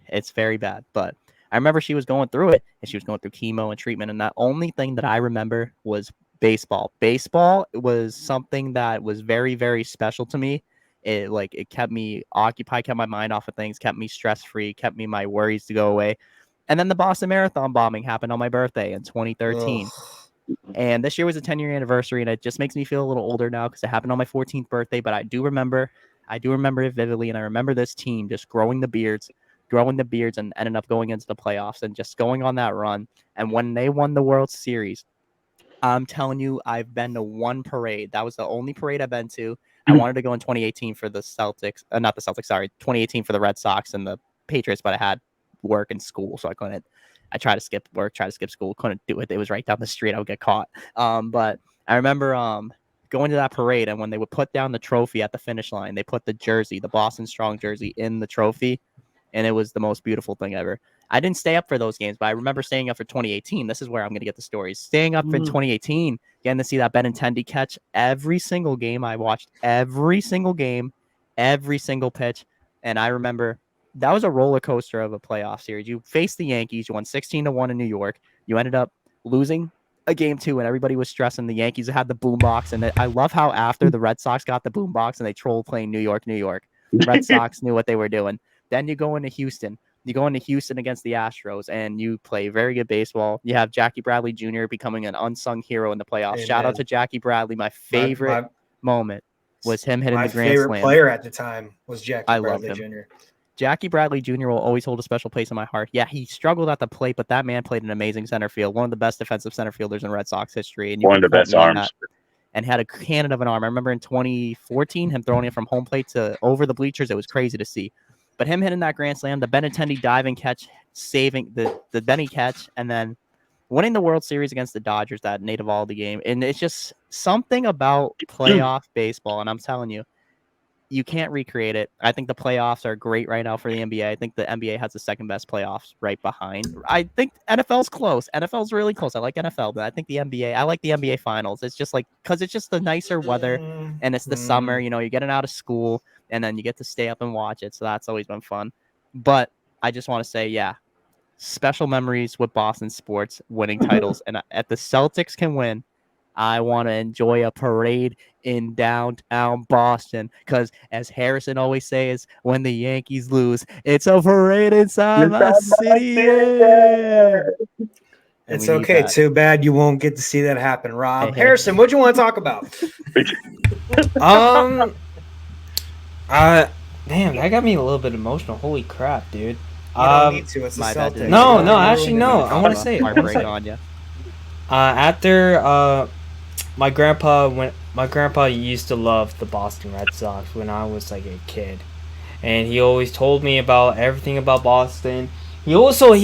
It's very bad. But I remember she was going through it, and she was going through chemo and treatment. And the only thing that I remember was baseball. Baseball was something that was very, very special to me. It kept me occupied, kept my mind off of things, kept me stress free, kept me my worries to go away. And then the Boston Marathon bombing happened on my birthday in 2013. And this year was a 10-year anniversary, and it just makes me feel a little older now because it happened on my 14th birthday. But I do remember it vividly, and I remember this team just growing the beards, and ended up going into the playoffs and just going on that run. And when they won the World Series, I'm telling you, I've been to one parade. That was the only parade I've been to. I wanted to go in 2018 for the Celtics, not the Celtics, sorry, 2018 for the Red Sox and the Patriots, but I had work and school, so I couldn't. I tried to skip work, tried to skip school, couldn't do it. It was right down the street. I would get caught. But I remember going to that parade, and when they would put down the trophy at the finish line, they put the jersey, the Boston Strong jersey, in the trophy, and it was the most beautiful thing ever. I didn't stay up for those games, but I remember staying up for 2018. This is where I'm going to get the stories. Staying up in 2018, getting to see that Benintendi catch every single game. I watched every single game, every single pitch, and I remember that was a roller coaster of a playoff series. You faced the Yankees. You won 16-1 in New York. You ended up losing a game 2, and everybody was stressing. The Yankees had the boombox, and I love how after the Red Sox got the boombox and they trolled playing New York, New York. Red Sox knew what they were doing. Then you go into Houston. You go into Houston against the Astros, and you play very good baseball. You have Jackie Bradley Jr. becoming an unsung hero in the playoffs. Amen. Shout out to Jackie Bradley. My favorite moment was him hitting the grand My favorite slam. player at the time was Jackie I Bradley loved him. Jr. Jackie Bradley Jr. will always hold a special place in my heart. Yeah, he struggled at the plate, but that man played an amazing center field, one of the best defensive center fielders in Red Sox history. And One of the best arms. and had a cannon of an arm. I remember in 2014 him throwing it from home plate to over the bleachers. It was crazy to see. But him hitting that grand slam, the Benintendi diving catch, saving the Benny catch, and then winning the World Series against the Dodgers, that Nate Eovaldi game. And it's just something about playoff baseball. And I'm telling you, you can't recreate it. I think the playoffs are great right now for the NBA. I think the NBA has the second best playoffs right behind. I think NFL's close. NFL's really close. I like NFL, but I think I like the NBA finals. It's just because it's just the nicer weather and it's the summer, you're getting out of school and then you get to stay up and watch it. So that's always been fun. But I just want to say, yeah, special memories with Boston sports winning titles. And if the Celtics can win, I want to enjoy a parade in downtown Boston because, as Harrison always says, when the Yankees lose, it's a parade inside my city. Yeah. It's okay. Too bad you won't get to see that happen, Rob. Hey. Harrison, what do you want to talk about? Damn, that got me a little bit emotional. Holy crap, dude. You don't need to. It's the Celtics. No, actually, no. I want to say it. On you. After my grandpa used to love the Boston Red Sox when I was like a kid, and he always told me about everything about Boston. There was like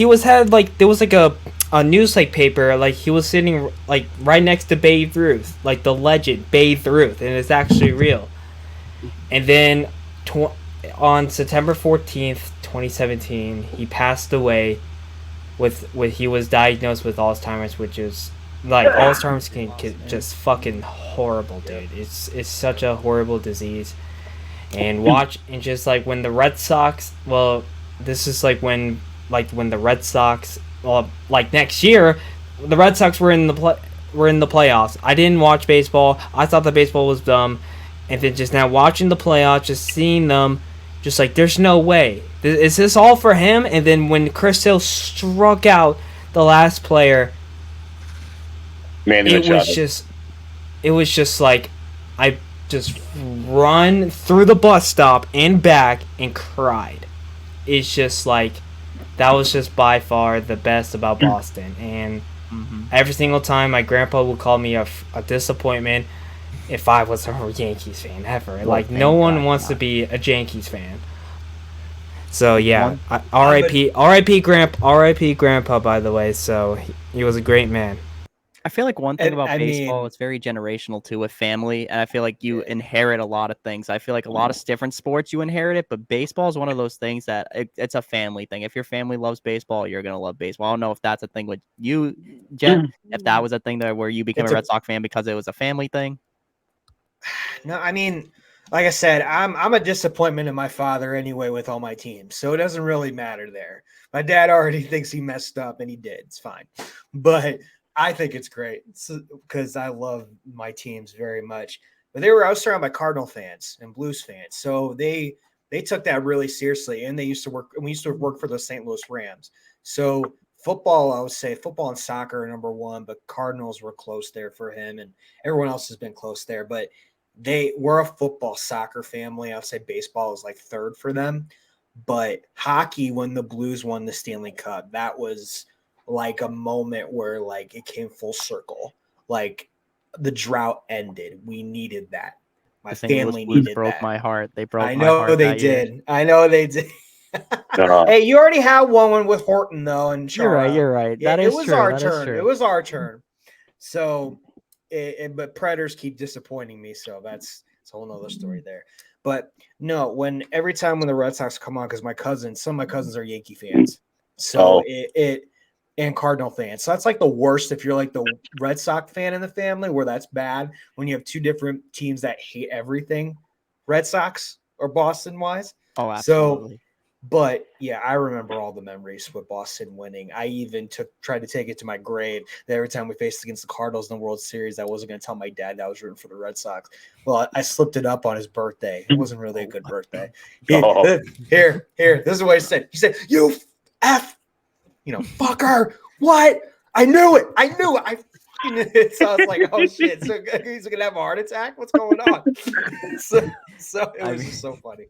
a news paper, like he was sitting like right next to Babe Ruth, like the legend Babe Ruth, and it's actually real. And then on September 14th, 2017, he passed away with he was diagnosed with Alzheimer's, which is like Alzheimer's can just fucking horrible, dude. It's such a horrible disease. And just like when the Red Sox, well, this is like when the Red Sox, well, like next year, the Red Sox were in the playoffs. I didn't watch baseball. I thought the baseball was dumb, and then just now watching the playoffs, just seeing them, just like there's no way. Is this all for him? And then when Chris Hill struck out the last player, it was just like I just run through the bus stop and back and cried. It's just like that was just by far the best about Boston. And every single time my grandpa would call me a disappointment if I was a Yankees fan ever. Well, like no one wants to be a Yankees fan. So yeah, R.I.P. Grandpa, by the way. So he was a great man. I feel like one thing about baseball, it's very generational too with family, and I feel like you inherit a lot of things. I feel like a lot of different sports you inherit it, but baseball is one of those things that it's a family thing. If your family loves baseball, you're gonna love baseball. I don't know if that's a thing with you, Jen. If that was a thing there where you became a Red Sox fan because it was a family thing. No, I mean, like I said, I'm a disappointment in my father anyway with all my teams, so it doesn't really matter there. My dad already thinks he messed up, and he did. It's fine, but I think it's great because I love my teams very much. But I was surrounded by Cardinal fans and Blues fans, so they took that really seriously. And we used to work for the St. Louis Rams. So football, I would say football and soccer are number one, but Cardinals were close there for him, and everyone else has been close there. But we're a football soccer family. I would say baseball is like third for them. But hockey, when the Blues won the Stanley Cup, that was like a moment where like it came full circle. Like the drought ended. We needed that. My family needed that. Broke my heart. They broke I my heart. know they did. I know they did. Hey, you already had one with Horton though, and Charlotte. You're right. It was our turn. It was our turn. So, but Predators keep disappointing me. So it's a whole nother story there. But no, every time when the Red Sox come on, because some of my cousins are Yankee fans. So and Cardinal fans. So that's like the worst if you're like the Red Sox fan in the family, where that's bad when you have two different teams that hate everything, Red Sox or Boston wise. Oh, absolutely. So, but yeah, I remember all the memories with Boston winning. I even tried to take it to my grave that every time we faced against the Cardinals in the World Series, I wasn't going to tell my dad that I was rooting for the Red Sox. Well, I slipped it up on his birthday. It wasn't really a good birthday. Here, this is what he said. He said, "You F, fucker, what? I knew it. So I was like, oh shit. So he's gonna have a heart attack? What's going on? so it was just so funny.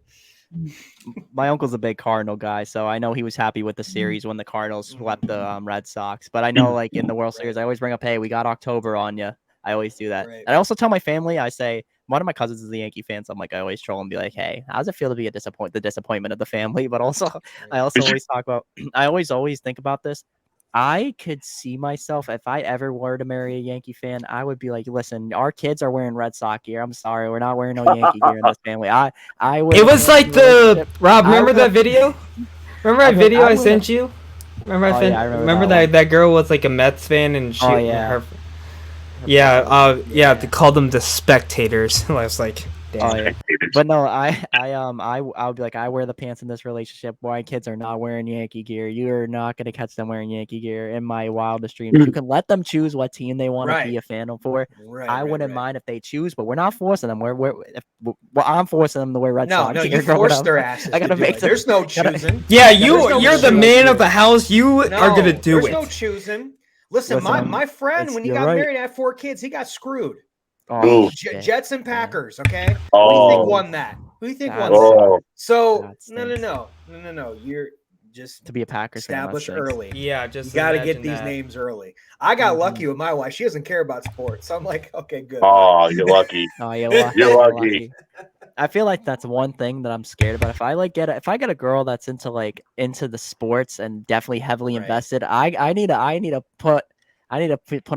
My uncle's a big Cardinal guy, so I know he was happy with the series when the Cardinals swept the Red Sox. But I know, like in the World Series, I always bring up, "Hey, we got October on you." I always do that. Right. And I also tell my family, I say, one of my cousins is a Yankee fan, so I'm like, I always troll and be like, "Hey, how does it feel to be the disappointment of the family?" But also, I also always talk about, I always think about this. I could see myself, if I ever were to marry a Yankee fan, I would be like, "Listen, our kids are wearing Red Sox gear. I'm sorry, we're not wearing no Yankee gear in this family." I would. It was like Rob. Remember that video? Remember that video I sent you? Remember I remember that girl was like a Mets fan and she. They called them the spectators. I was like, damn. But no, I would be like, I wear the pants in this relationship. My kids are not wearing Yankee gear. You're not gonna catch them wearing Yankee gear in my wildest dreams. You can let them choose what team they want to be a fan of for. I wouldn't mind if they choose, but we're not forcing them. I'm forcing them to wear Red Sox. No, you force their asses. I gotta make them. There's no choosing. Yeah, you're the man of the house. You are gonna do it. There's no choosing. Listen, my friend, when he got married, had 4 kids, he got screwed. Oh, Jets and Packers, okay? Who do you think won that? So no. You're just to be a Packers established early. Yeah, just you got to get these names early. I got lucky with my wife. She doesn't care about sports, so I'm like, okay, good. Oh, you're lucky. You're lucky. I feel like that's one thing that I'm scared about. If I get a girl that's into the sports and definitely heavily invested, I need to put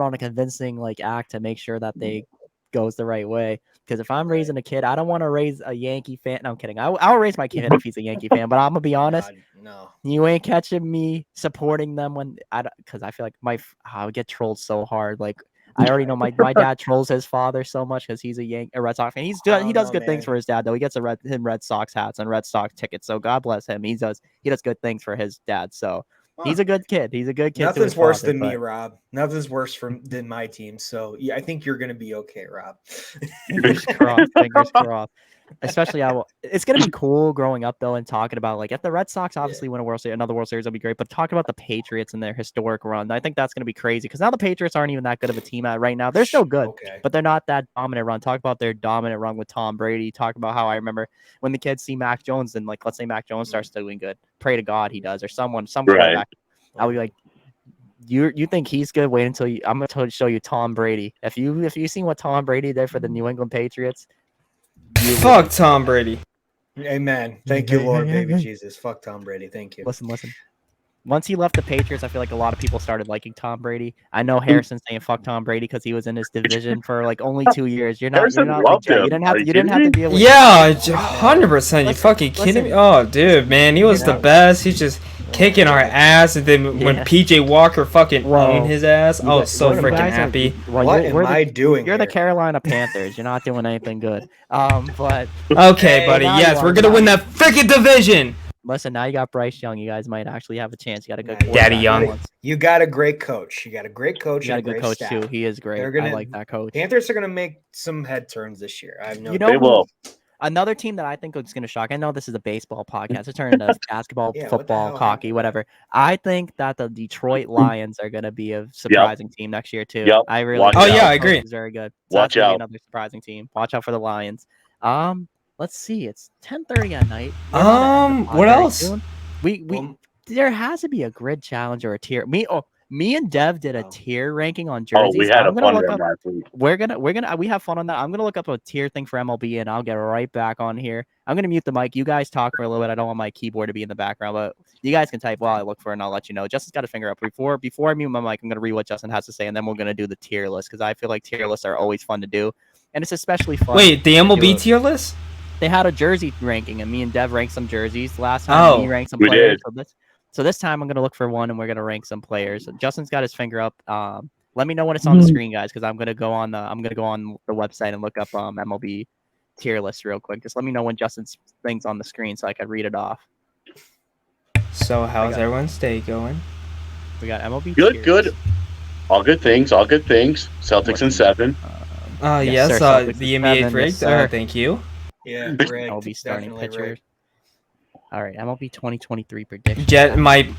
on a convincing act to make sure that they goes the right way. Because if I'm raising a kid, I don't want to raise a Yankee fan. No, I'm kidding. I'll raise my kid if he's a Yankee fan. But I'm gonna be honest. God, no. You ain't catching me supporting them when because I feel like I would get trolled so hard. Like I already know my dad trolls his father so much because he's a Red Sox fan. He does good things for his dad though. He gets Red Sox hats and Red Sox tickets. So God bless him. He does good things for his dad. So he's a good kid. He's a good kid. Nothing's worse than me, Rob. Nothing's worse than my team. So yeah, I think you're gonna be okay, Rob. Fingers crossed. Fingers crossed. Especially, it's gonna be cool growing up though and talking about like if the Red Sox obviously win another World Series, that'd be great. But talking about the Patriots and their historic run, I think that's gonna be crazy because now the Patriots aren't even that good of a team right now. They're still good, but they're not that dominant run. Talk about their dominant run with Tom Brady. Talk about how I remember when the kids see Mac Jones and like let's say Mac Jones starts doing good. Pray to God he does or some quarterback. I'll be like, you think he's good? Wait until I'm gonna show you Tom Brady. If you seen what Tom Brady did for the New England Patriots. Fuck Tom Brady. Amen. Thank you, Lord, baby Jesus. Fuck Tom Brady. Thank you. Listen. Once he left the Patriots, I feel like a lot of people started liking Tom Brady. I know Harrison's saying fuck Tom Brady because he was in his division for like only 2 years. You're not like Jay. You didn't have to deal with. Yeah, 100%. You fucking kidding me? Oh, dude, man, he was the best. He's just kicking our ass, and then when PJ Walker fucking owned his ass, I was so freaking happy. What am I doing? You're the Carolina Panthers. You're not doing anything good. But okay, buddy. Yes, we're gonna win that freaking division. Listen, now you got Bryce Young. You guys might actually have a chance. You got a good Daddy Young. You got a great coach. You got a great coach. You got a good coach too. He is great. I like that coach. Panthers are gonna make some head turns this year. I have no. They will. Another team that I think is going to shock. I know this is a baseball podcast. It's turned into basketball, football, hockey, whatever. I think that the Detroit Lions are going to be a surprising team next year too. I really. I agree. It's very good. So Watch out. Another surprising team. Watch out for the Lions. Let's see. It's 10:30 at night. What else? There has to be a grid challenge or a tier. Me and Dev did a tier ranking on jerseys. Oh, we had a fun one last week. We have fun on that. I'm gonna look up a tier thing for MLB and I'll get right back on here. I'm gonna mute the mic. You guys talk for a little bit. I don't want my keyboard to be in the background, but you guys can type while I look for it and I'll let you know. Justin's got a finger up. Before I mute my mic, I'm gonna read what Justin has to say and then we're gonna do the tier list because I feel like tier lists are always fun to do. And it's especially fun. Wait, the MLB tier list? They had a jersey ranking and me and Dev ranked some jerseys. Last time we ranked some players. So this time I'm going to look for one and we're going to rank some players. Justin's got his finger up. Let me know when it's on the screen, guys, because I'm going to go on the website and look up MLB tier list real quick. Just let me know when Justin's thing's on the screen so I can read it off. So how's everyone's day going? We got MLB Good. All good things. Celtics in 7. Yes, sir, the NBA rigged. Thank you. Yeah, MLB starting pitchers. All right, MLB 2023 prediction.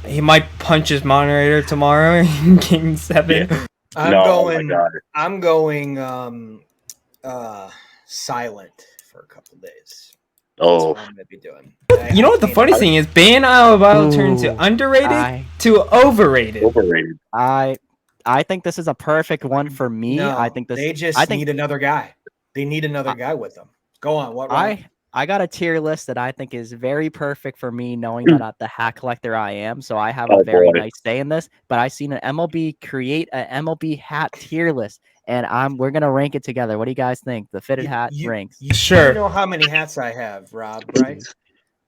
He might punch his moderator tomorrow in Game 7. Yeah. I'm going silent for a couple days. Oh, that's what I'm gonna be doing. You know what the funny thing is? Ban Alabama turned to underrated to overrated. I think this is a perfect one for me. No, I think they need another guy. They need another guy with them. Go on. What? I got a tier list that I think is very perfect for me, knowing that the hat collector I am. So I have a very nice say in this. But I seen an MLB create an MLB hat tier list, and we're gonna rank it together. What do you guys think? The fitted hat ranks. Sure. You know how many hats I have, Rob? Right?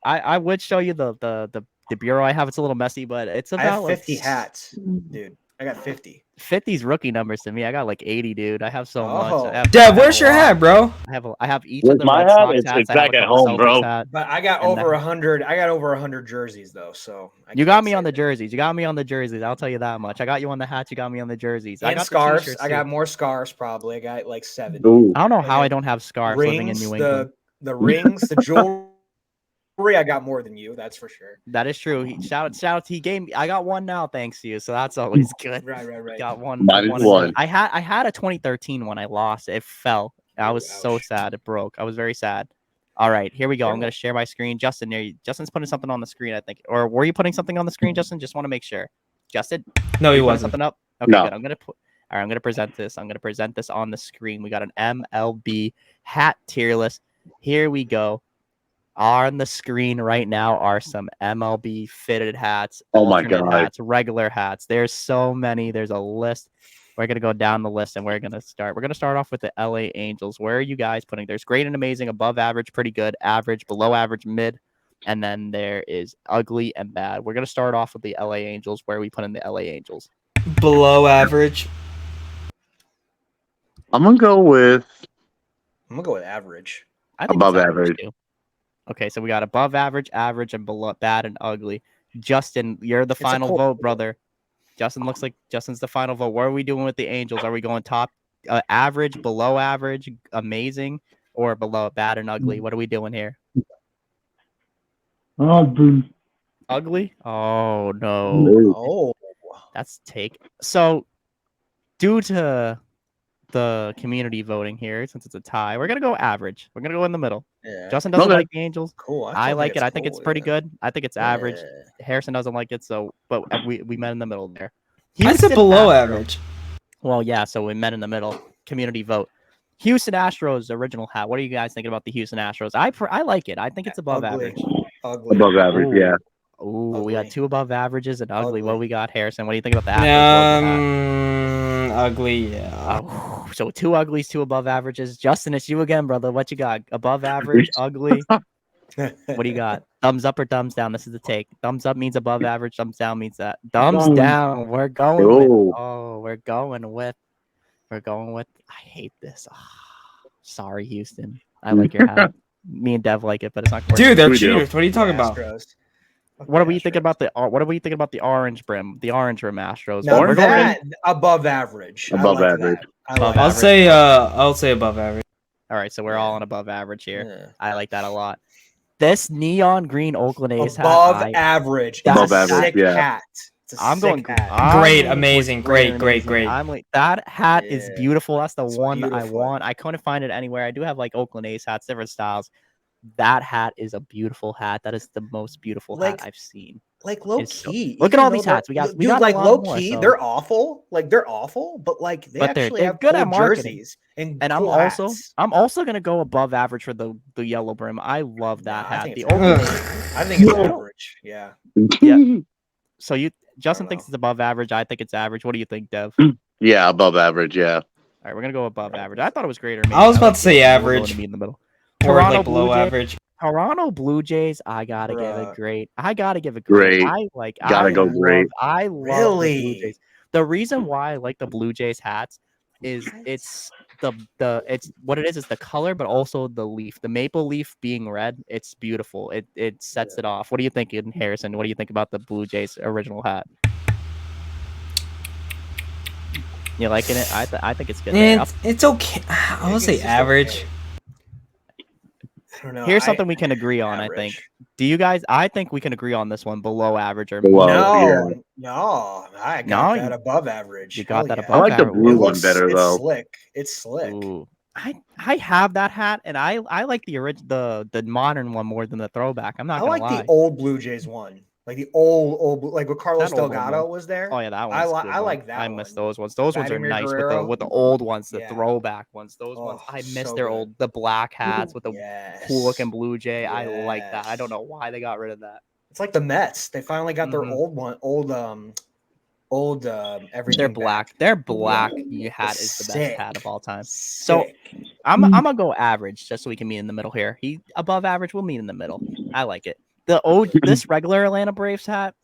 I would show you the bureau I have. It's a little messy, but it's about I have 50 hats, dude. I got 50. 50's rookie numbers to me. I got like 80, dude. I have so much. Dad, where's your hat, bro? I have each of the Red Sox hats. It's back at home, bro. But I got over 100. I got over 100 jerseys though. So you got me on the jerseys. I'll tell you that much. I got you on the hats. You got me on the jerseys. And I got scarves. I got more scarves probably. I got like 7. Ooh. I don't know how I don't have scarves living in New England. The rings, the jewelry. I got more than you, that's for sure. That is true. Shout out. He gave me. I got one now, thanks to you. So that's always good. Right. Got one. I had a 2013 one. I lost. It fell. I was so sad. It broke. I was very sad. All right, here we go. I'm gonna share my screen. Justin's putting something on the screen, I think. Or were you putting something on the screen, Justin? Just want to make sure. Justin? No, he wasn't. Something up. Okay, no. Good. I'm gonna present this. I'm gonna present this on the screen. We got an MLB hat tier list. Here we go. On the screen right now are some MLB fitted hats. Oh my God. Hats, regular hats. There's so many. There's a list. We're gonna go down the list and we're gonna start. We're gonna start off with the LA Angels. Where are you guys putting? There's great and amazing, above average, pretty good, average, below average, mid, and then there is ugly and bad. We're gonna start off with the LA Angels. Where are we putting the LA Angels? Below average. I'm gonna go with average. I think above it's average. too. Okay, so we got above average, average, and below bad and ugly. Justin, you're the final cold vote, brother. Justin's the final vote. What are we doing with the Angels? Are we going top, average, below average, amazing, or below bad and ugly? What are we doing here? Ugly? Oh no, Oh, that's take. So, due to the community voting here, since it's a tie, we're gonna go average. We're gonna go in the middle. yeah. Justin doesn't Okay. like the Angels. Cool. I like it. I think it's cool, pretty yeah. good. I think it's average. Yeah. Harrison doesn't like it, so but we met in the middle there. I said Houston below Astros. average. Well, yeah, so we met in the middle. Community vote. Houston Astros original hat. What are you guys thinking about the Houston Astros? I like it. I think it's above Ugly. average. Ugly. Above average, Ooh. yeah. Ooh, we got Ugly. 2 above averages and ugly. What Ugly. we got, Harrison? What do you think about the Astros? Ugly. Yeah. So 2 uglies, 2 above averages. Justin, it's you again, brother. What you got? Above average, ugly. What do you got? Thumbs up or thumbs down? This is the take. Thumbs up means above average. Thumbs down means that. Thumbs down. We're going with. Oh, we're going with. I hate this. Sorry, Houston. I like your hat. Me and Dev like it, but it's not. Dude, they're We do. cheaters. What are you talking about? Astros. What are we thinking about the? What are we thinking about the orange brim? The orange rim Astros. No, We're going that above average. I Above like average. that. I Above like average. I'll say above average. All right, so we're all on above average that. here. Yeah. I like that a lot. This neon green Oakland A's Above hat. average. That's Above average, Sick yeah. hat. It's a I'm sick going. hat. Great, I'm amazing, great, great, great. I'm like that hat is Yeah, beautiful. That's the it's one I beautiful. want. I couldn't find it anywhere. I do have like Oakland A's hats, different styles. That hat is a beautiful hat. That is the most beautiful Like, hat I've seen. Like low It's so- key. look at even all though these they're- hats. We got dude, a like lot low more, key. so- They're awful. Like they're awful, but like they But they're actually have good cool at marketing. jerseys and And cool hats. I'm also gonna go above average for the yellow brim. I love that Nah, I hat. think The it's Oakland average. A's. I think it's No. average. Yeah. Yeah. So Justin know. thinks it's above average. I think it's average. What do you think, Dev? Yeah, above average, yeah. All right, we're gonna go above average. I thought it was greater. I was about to say We'll go average. to meet in the middle. Or Toronto like below Blue Jays. average. Toronto Blue Jays. I gotta give it Bruh. great. I gotta give it great. Great. Gotta go great. I love the Blue Really? Jays. The reason why I like the Blue Jays hats is it's it's what it is the color, but also the leaf. The maple leaf being red, it's beautiful. It sets it off. What do you think, Harrison? What do you think about the Blue Jays original hat? You liking it? I think it's good. there. It's okay. I would say It's just average. okay. I don't know. Here's something we can agree on. I think. average. Do you guys? I think we can agree on this one. Below average or Below. more. No, I No, got that above average. You got Hell that yeah. I above like the average. blue It one looks- better, it's though. Slick. It's slick. Ooh. I have that hat, and I like the modern one more than the throwback. I'm not I gonna like lie. the old Blue Jays one, like the old like with Carlos That old one, Delgado though. was there. Oh yeah, that one. I like that I miss one. those ones. Those ones are Vladimir nice Guerrero. with the old ones, the Yeah. throwback ones. Those ones Oh, I miss so their good. old the black hats with the Yes. cool looking Blue Jay. I like that. I Yes. don't know why they got rid of that. It's like the Mets. They finally got their Mhm. old everything. They're back. black. Their black Yeah. hat is the best Sick. hat of all time. So Sick. I'm gonna go average just so we can meet in the middle here. He above average, we'll meet in the middle. I like it. This regular Atlanta Braves hat,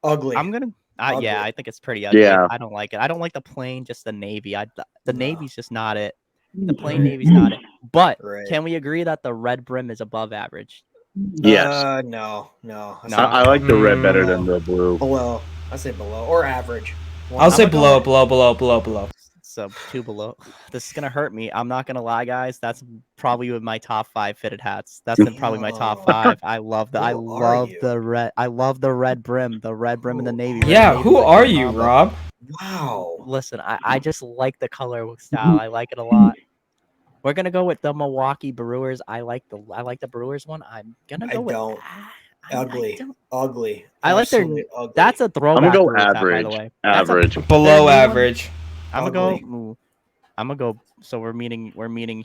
Ugly. I'm gonna yeah, Ugly. I think it's pretty ugly. Yeah. I don't like it. I don't like the plain, just the navy. The No. navy's just not it. The plain navy's not it. But Right. can we agree that the red brim is above average? Yes. No. No. I like the red better than the blue. Below. I say below or average. I'll say I'm gonna below. So 2 below. This is gonna hurt me. I'm not gonna lie, guys. That's probably with my top 5 fitted hats. That's probably my top Oh. 5. I love Who are you? the red. I love the red brim. The red brim and the navy. red Yeah, navy who with are the you, combo. Rob? Wow. Listen, I just like the color style. I like it a lot. We're gonna go with the Milwaukee Brewers. I like the Brewers one. I'm gonna I go with don't. I Ugly. don't- Ugly. I like their- Absolutely ugly. That's a throwback. go Brewers hat, by the average. way. That's a- Average. Below Their new one? average. I'm gonna Ugly. go. Ooh, I'm gonna go. So we're meeting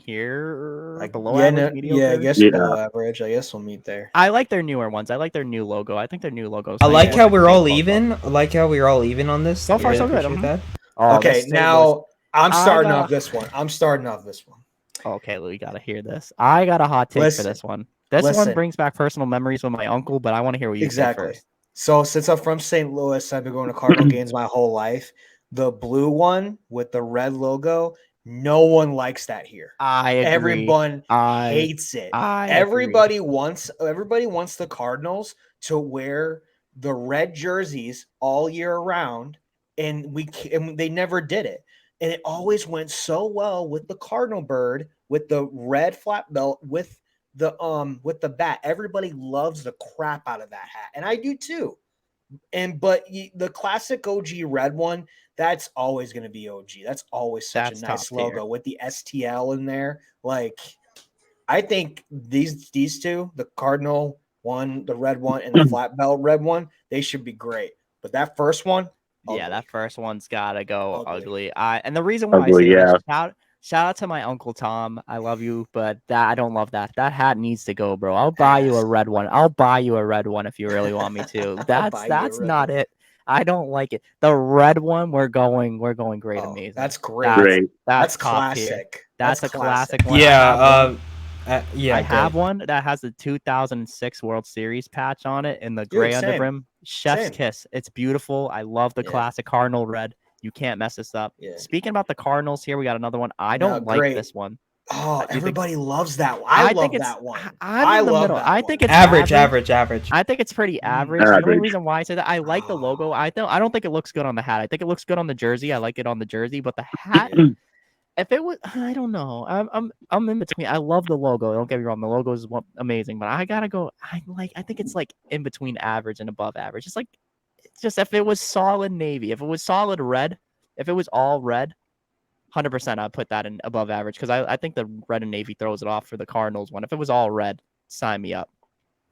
here. Like below yeah, average, no, mediocre? yeah, I guess Yeah. below average. I guess we'll meet there. I like their newer ones. I like their new logo. I think their new logo. I like Yeah. how we're all even. I like how we're all even on this. So far, Yeah, so good. appreciate Mhm. that. Oh, Okay, this St. Louis. now I'm starting gotta- off this one. Okay, we gotta hear this. I got a hot take for Listen, this one. This one listen. brings back personal memories with my uncle, but I want to hear what you say Exactly. first. So since I'm from St. Louis, I've been going to Cardinal games my whole life. The blue one with the red logo, no one likes that here. I agree. Everyone I hates it. agree. Everybody wants the Cardinals to wear the red jerseys all year round, and they never did it. And it always went so well with the Cardinal bird, with the red flat belt, with the bat. Everybody loves the crap out of that hat, and I do too. But the classic OG red one, that's always going to be OG. That's always such That's a nice top tier. logo with the STL in there. Like, I think these two, the Cardinal one, the red one, and the flat belt red one, they should be great. But that first one, Yeah, ugly. that first one's gotta go Ugly. ugly. And the reason why Ugly, I say yeah. this, shout out to my Uncle Tom. I love you, but I don't love that. That hat needs to go, bro. I'll buy you a red one. I'll buy you a red one if you really want me to. That's not it. I don't like it. The red one, we're going great, Oh, amazing. that's great. Great. That's top tier. classic. That's a classic. classic one. Yeah. I have one that has the 2006 World Series patch on it in the gray same. underbrim. Chef's Same. kiss. It's beautiful. I love the Yeah. classic Cardinal red. You can't mess this up. Yeah. Speaking about the Cardinals, here we got another one. I don't like great. this one. Oh, Do you think- everybody loves that one. I love that one. I'm in the love middle. that I one. think it's average. I think it's pretty average. The only Average. reason why I say that, I like the logo. I don't think it looks good on the hat. I think it looks good on the jersey. I like it on the jersey, but the hat. If it was, I don't know. I'm in between. I love the logo. Don't get me wrong. The logo is amazing, but I gotta go. I think it's like in between average and above average. It's just if it was solid navy, if it was solid red, if it was all red, 100% I'd put that in above average because I think the red and navy throws it off for the Cardinals one. If it was all red, sign me up.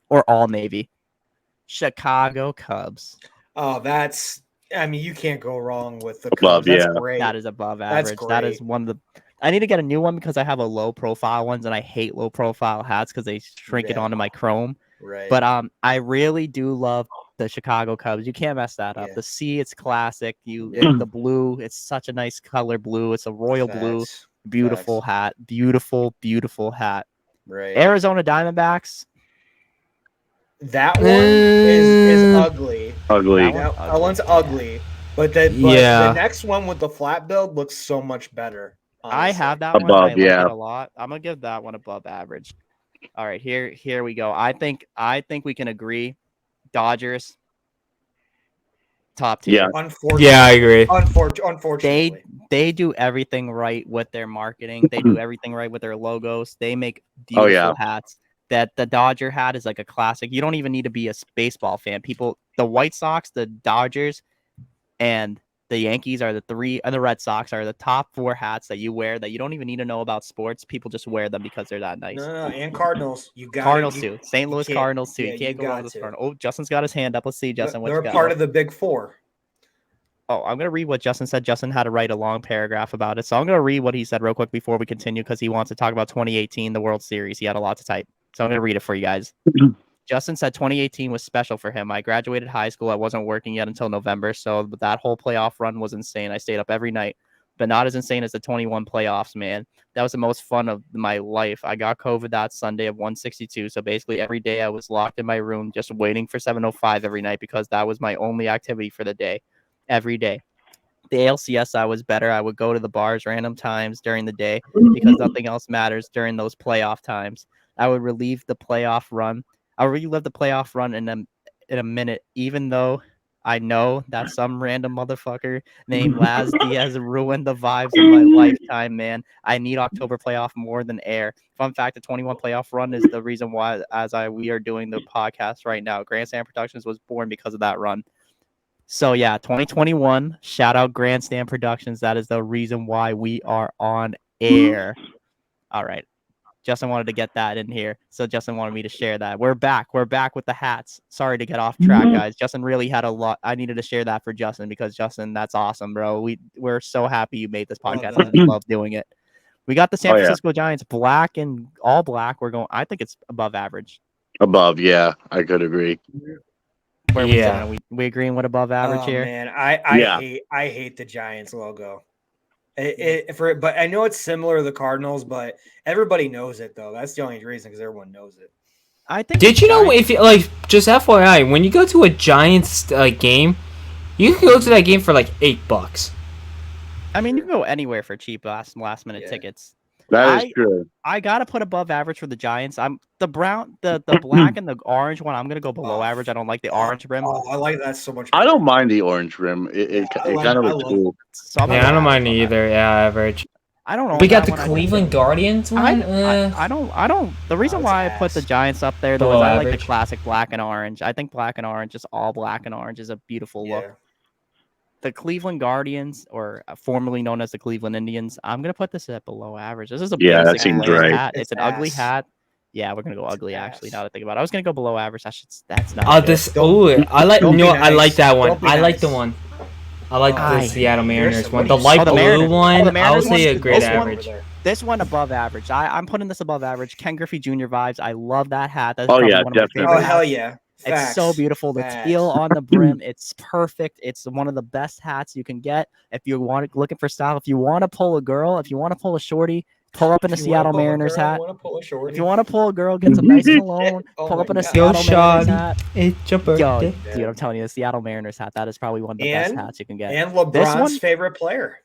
Or all navy. Chicago Cubs. Oh, you can't go wrong with the Cubs. Love, That's yeah. great. That is above That's average. That is great. one of the. I need to get a new one because I have a low profile ones and I hate low profile hats because they shrink it Yeah. onto my chrome. Right. But I really do love the Chicago Cubs. You can't mess that up. Yeah. The C, it's classic. Yeah. The blue, it's such a nice color blue. It's a royal blue. Facts. Beautiful Facts. hat. Beautiful hat. Right. Arizona Diamondbacks. That one is ugly. Ugly. That one's ugly. But the next one with the flat build looks so much better. Honestly. I have that one. Above, I like yeah. it a lot. I'm gonna give that one above average. All right, here we go. I think we can agree. Dodgers, top tier. Yeah. Unfortunately. Yeah, I agree. Unfortunately. They do everything right with their marketing. They do everything right with their logos. They make beautiful yeah. hats. That the Dodger hat is like a classic. You don't even need to be a baseball fan. The White Sox, the Dodgers, and the Yankees are the three, and the Red Sox are the top 4 hats that you wear that you don't even need to know about sports. People just wear them because they're that nice. No, and Cardinals. You got Cardinals too. St. Louis can't- Cardinals too. yeah, you can't you go wrong got with to. Cardinals. Oh, Justin's got his hand up. Let's see, Justin. What They're you got? part of the Big Four. Oh, I'm gonna read what Justin said. Justin had to write a long paragraph about it, so I'm gonna read what he said real quick before we continue because he wants to talk about 2018, the World Series. He had a lot to type, so I'm gonna read it for you guys. Justin said 2018 was special for him. I graduated high school. I wasn't working yet until November, so that whole playoff run was insane. I stayed up every night, but not as insane as the 21 playoffs, man. That was the most fun of my life. I got COVID that Sunday of 162, so basically every day I was locked in my room just waiting for 7:05 every night because that was my only activity for the day, every day. The ALCS, I was better. I would go to the bars random times during the day because nothing else matters during those playoff times. I would relive the playoff run. I'll relive the playoff run in a minute, even though I know that some random motherfucker named Laz Diaz ruined the vibes of my lifetime, man. I need October playoff more than air. Fun fact, the 21 playoff run is the reason why we are doing the podcast right now. Grandstand Productions was born because of that run. So yeah, 2021, shout out Grandstand Productions. That is the reason why we are on air. All right. Justin wanted to get that in here. So Justin wanted me to share that. We're back. We're back with the hats. Sorry to get off track, guys. Justin really had a lot. I needed to share that for Justin because Justin, that's awesome, bro. We're so happy you made this podcast and we love doing it. We got the San Francisco Giants black and all black. I think it's above average. Above, yeah. I could agree. where we Yeah. sitting? We agreeing with above average Oh here? man, Yeah. I hate the Giants logo. But I know it's similar to the Cardinals, but everybody knows it though. That's the only reason because everyone knows it. I think. Did you know if you, like, just FYI, when you go to a Giants game, you can go to that game for like $8. I mean, you can go anywhere for cheap last minute Yeah. tickets. That is true. I gotta put above average for the Giants. I'm the brown, the black and the orange one. I'm gonna go below average. I don't like the orange rim. Oh, I like that so much. I don't mind the orange rim. It kind of looks cool. So I'm Yeah, I above don't mind average on that. either. Yeah, average. I don't know. We got the that one. I think Cleveland Guardians one. I don't. The reason it's why I put the ass. Giants up there though Below is I like average. the classic black and orange. I think black and orange, just all black and orange, is a beautiful look. Yeah. The Cleveland Guardians, or formerly known as the Cleveland Indians, I'm gonna put this at below average. This is a Yeah, that basic seems bland right. hat. It's an ugly ass. hat. Yeah, we're gonna go ugly. It's Actually, ass. now that I think about it, I was gonna go below average. That's not. Oh, good. this. Don't- Oh, I like. don't You be know what? I nice. like that one. Don't be I like the nice. one. I like I- the Seattle Mariners some- one. what The are you- light Oh, the blue Mariners. one. Oh, the I Mariners would say a one's- great this one- average. This one above average. I'm putting this above average. Ken Griffey Jr. vibes. I love that hat. That's Oh, probably yeah, one of my definitely. favorite Oh hats. hell yeah! It's so Facts. beautiful. The Facts. teal on the brim, it's perfect. It's one of the best hats you can get if you want looking for style. If you want to pull a girl, if you want to pull a shorty, pull up in a If you wanna Seattle pull a Mariners girl, hat. wanna pull a shorty. If you want to pull a girl, get some nice cologne. Oh Pull up my in a God. Seattle Yo, Mariners Sean. hat. It's your Yo, birthday. dude, I'm telling you, the Seattle Mariners hat. That is probably one of the best And- hats you can get. and This LeBron's one? favorite player,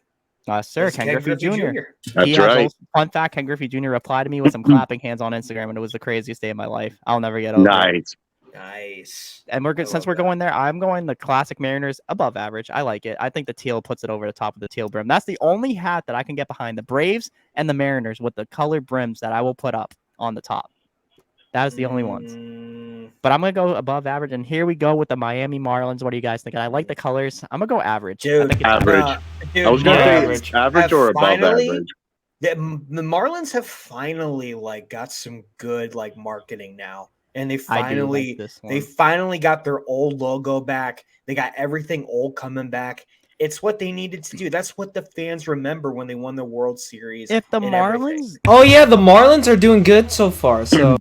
Sir, is Ken Griffey Jr. That's He right. has fun fact. Ken Griffey Jr. replied to me with some clapping hands on Instagram, and it was the craziest day of my life. I'll never get over it. Nice. Nice. And we're I since love we're that. going there, I'm going the classic Mariners above average. I like it. I think the teal puts it over the top of the teal brim. That's the only hat that I can get behind. The Braves and the Mariners with the colored brims that I will put up on the top. That is the only ones. But I'm gonna go above average. And here we go with the Miami Marlins. What are you guys thinking? I like the colors. I'm gonna go average. I Dude, think it's Average. Dude, I was gonna Yeah, say average. average have or above finally- average. the Marlins have finally like got some good like marketing now, and they I do finally like this one. they finally got their old logo back. They got everything old coming back. It's what they needed to do. That's what the fans remember when they won the World Series. If the and everything. Marlins, Oh yeah, the Marlins are doing good so far. So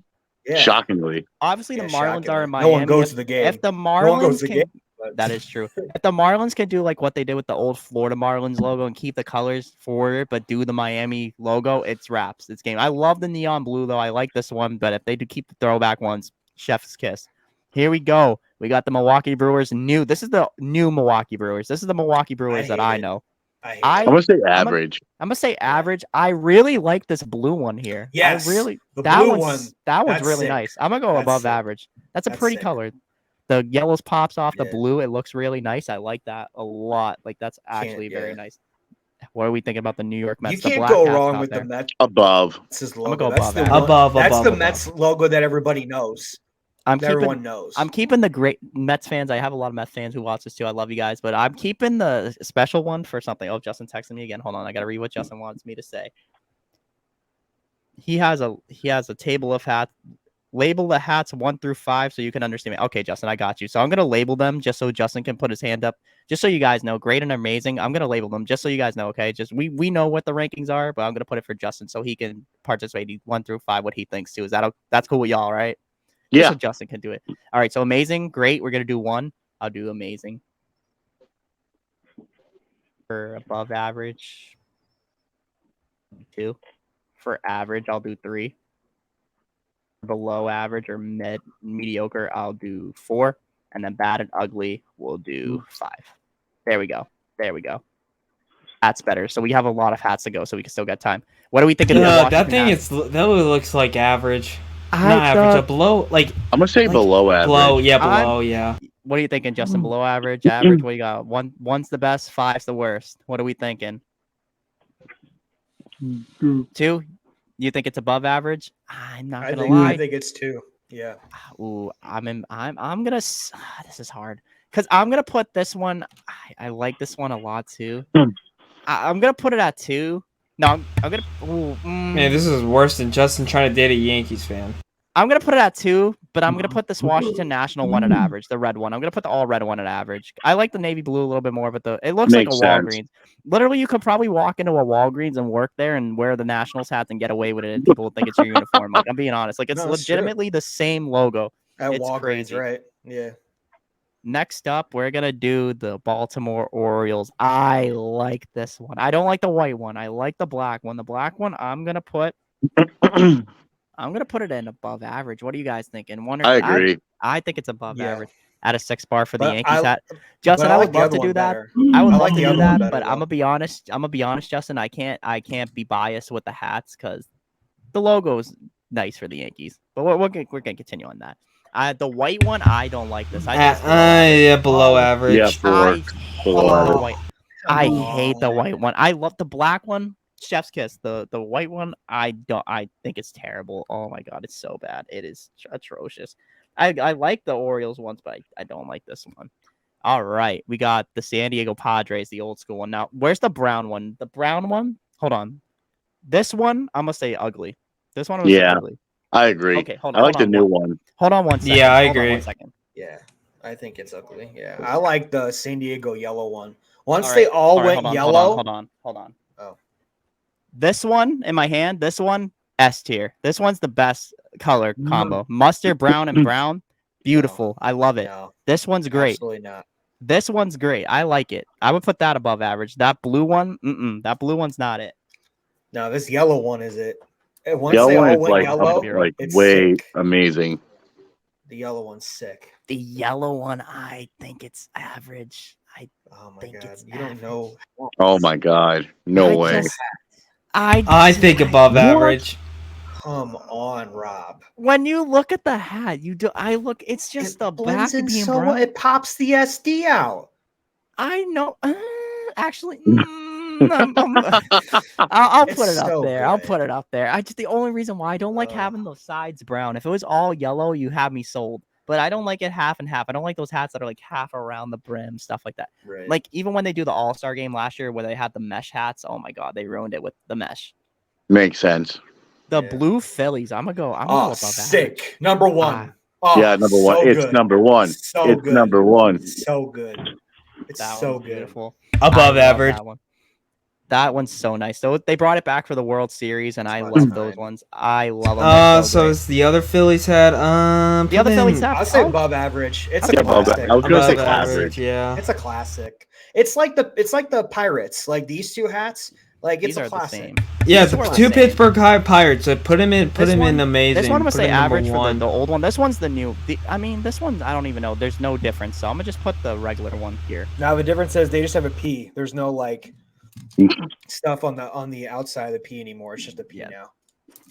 yeah, Shockingly. obviously Yeah, the Marlins are in shockingly. Miami. No one goes if, to the game. if the No one goes Marlins to the can, game. But that is true. If the Marlins can do like what they did with the old Florida Marlins logo and keep the colors forward, but do the Miami logo, it's wraps. It's game. I love the neon blue though. I like this one, but if they do keep the throwback ones, chef's kiss. Here we go. We got the Milwaukee Brewers new. This is the new Milwaukee Brewers. This is the Milwaukee Brewers that hate I it. know. I hate I'm it. gonna say average. I'm gonna say average. I really like this blue one here. Yes, I really the that blue one's one, that one's that's really sick. nice. I'm gonna go That's above sick. average. That's a That's pretty sick. color. The yellows pops off the Yeah. blue. It looks really nice. I like that a lot. Like that's actually very yeah. nice. What are we thinking about the New York Mets? You The can't black go hats wrong out with there. the Mets Above. logo. go That's above the average. one- Above, That's above, the above. Mets logo that everybody knows. I'm That keeping. everyone knows. I'm keeping the great Mets fans. I have a lot of Mets fans who watch this too. I love you guys, but I'm keeping the special one for something. Oh, Justin texted me again. Hold on, I gotta read what Justin wants me to say. He has a table of hats. Label the hats 1 through 5 so you can understand me. Okay, Justin, I got you. So I'm gonna label them just so Justin can put his hand up. Just so you guys know, great and amazing. I'm gonna label them just so you guys know. Okay, just we know what the rankings are, but I'm gonna put it for Justin so he can participate 1 through 5 what he thinks too. Is that that's cool with y'all, right? Just Yeah. so Justin can do it. All right, so amazing, great. We're gonna do 1. I'll do amazing. For above average, 2. For average, I'll do 3. Below average or mediocre, I'll do 4. And then bad and ugly, we'll do 5. There we go. There we go. That's better. So we have a lot of hats to go, so we can still get time. What are we thinking? Of the that Washington thing hats? that looks like average. I Not average. thought- A below, like I'm gonna say Like, below average. below. Yeah, I'm- below. Yeah. What are you thinking, Justin? Below average, average? What do you got? One's the best, 5's the worst. What are we thinking? 2? You think it's above average? I'm not I gonna think, lie. I think it's 2. Yeah. Ooh, I'm gonna. This is hard because I'm gonna put this one. I like this one a lot too. I'm gonna put it at 2. No, I'm gonna. Ooh, Man, this is worse than Justin trying to date a Yankees fan. I'm gonna put it at 2, but I'm gonna put this Washington National one at average, the red one. I'm gonna put the all red one at average. I like the navy blue a little bit more, but it looks like a Makes sense. Walgreens. Literally, you could probably walk into a Walgreens and work there and wear the Nationals hats and get away with it, and people will think it's your uniform. Like I'm being honest, like it's No, it's true. legitimately the same logo. At It's Walgreens, crazy. right? Yeah. Next up, we're gonna do the Baltimore Orioles. I like this one. I don't like the white one. I like the black one. The black one, I'm gonna put it in above average. What are you guys thinking? I agree. I think it's above Yeah. average at a 6 bar for the But Yankees hat. but Justin, I I like would the love other to one do that. better. I would I love like to the do other one that, better, but I'm though. gonna be honest. I'm gonna be honest, Justin. I can't be biased with the hats because the logo is nice for the Yankees. But we're gonna continue on that. The white one, I don't like this. I think it's below average. Yeah, below Oh, average. Yeah, I hate below the average. white. Come I hate the on. white one. I love the black one. Chef's kiss. The white one, I don't. I think it's terrible. Oh my god, it's so bad. It is atrocious. I like the Orioles ones, but I don't like this one. All right, we got the San Diego Padres, the old school one. Now, where's the brown one? The brown one. Hold on. This one, I'm gonna say ugly. This one, I'm gonna say Yeah. ugly. I agree. Okay, hold I on. like the new one. Hold on 1 second. Yeah, I Hold on agree. 1 second. Yeah, I think it's ugly. Yeah, I like the San Diego yellow one. Once All they right, all all right, went hold on, yellow. Hold on. Oh. This one in my hand, this one S tier. This one's the best color combo. Mustard, brown, and brown. Beautiful. I love it. No, This one's great. absolutely not. This one's great. I like it. I would put that above average. That blue one, that blue one's not it. No, this yellow one is it. Once Yellow they one all is went yellow, like it's way sick. amazing. The yellow one's sick. The yellow one, I think it's average. Oh my think god, it's you don't know. Oh my god, no way. I think above average. Come on, Rob. When you look at the hat, you do. I look. It's just the blends back in being so well. brown. It pops the SD out. I know. Actually, I'll It's put it up so there. I'll good. put it up there. The only reason why I don't like having those sides brown. If it was all yellow, you have me sold. But I don't like it half and half. I don't like those hats that are like half around the brim, stuff like that. Right. Like even when they do the All-Star game last year where they had the mesh hats, oh my god, they ruined it with the mesh. Makes sense. The Yeah. blue Phillies, I'm gonna go above average. Sick. Number one. Yeah, number one. So It's good. number one. So It's good. number one. So good. It's That so one's good. beautiful. Above I love average. That one. That one's so nice. So they brought it back for the World Series, and I That's love fine. those ones. I love them. They're So great. it's the other Phillies hat. The other Phillies hat. I'll say above average. It's a Above- classic. I was gonna say above classic. average. Yeah. It's a classic. It's like the Pirates. Like these two hats. Like it's These a are the classic. same. Yeah, These the were the two same. Pittsburgh High Pirates. So put him in. Put This him one- in amazing. This one I'm gonna Put say him number average for one. the old one. This one's the new. I mean, this one I don't even know. There's no difference. So I'm gonna just put the regular one here. Now the difference is they just have a P. There's no like stuff on the outside of the P anymore. It's just a P Yeah. now.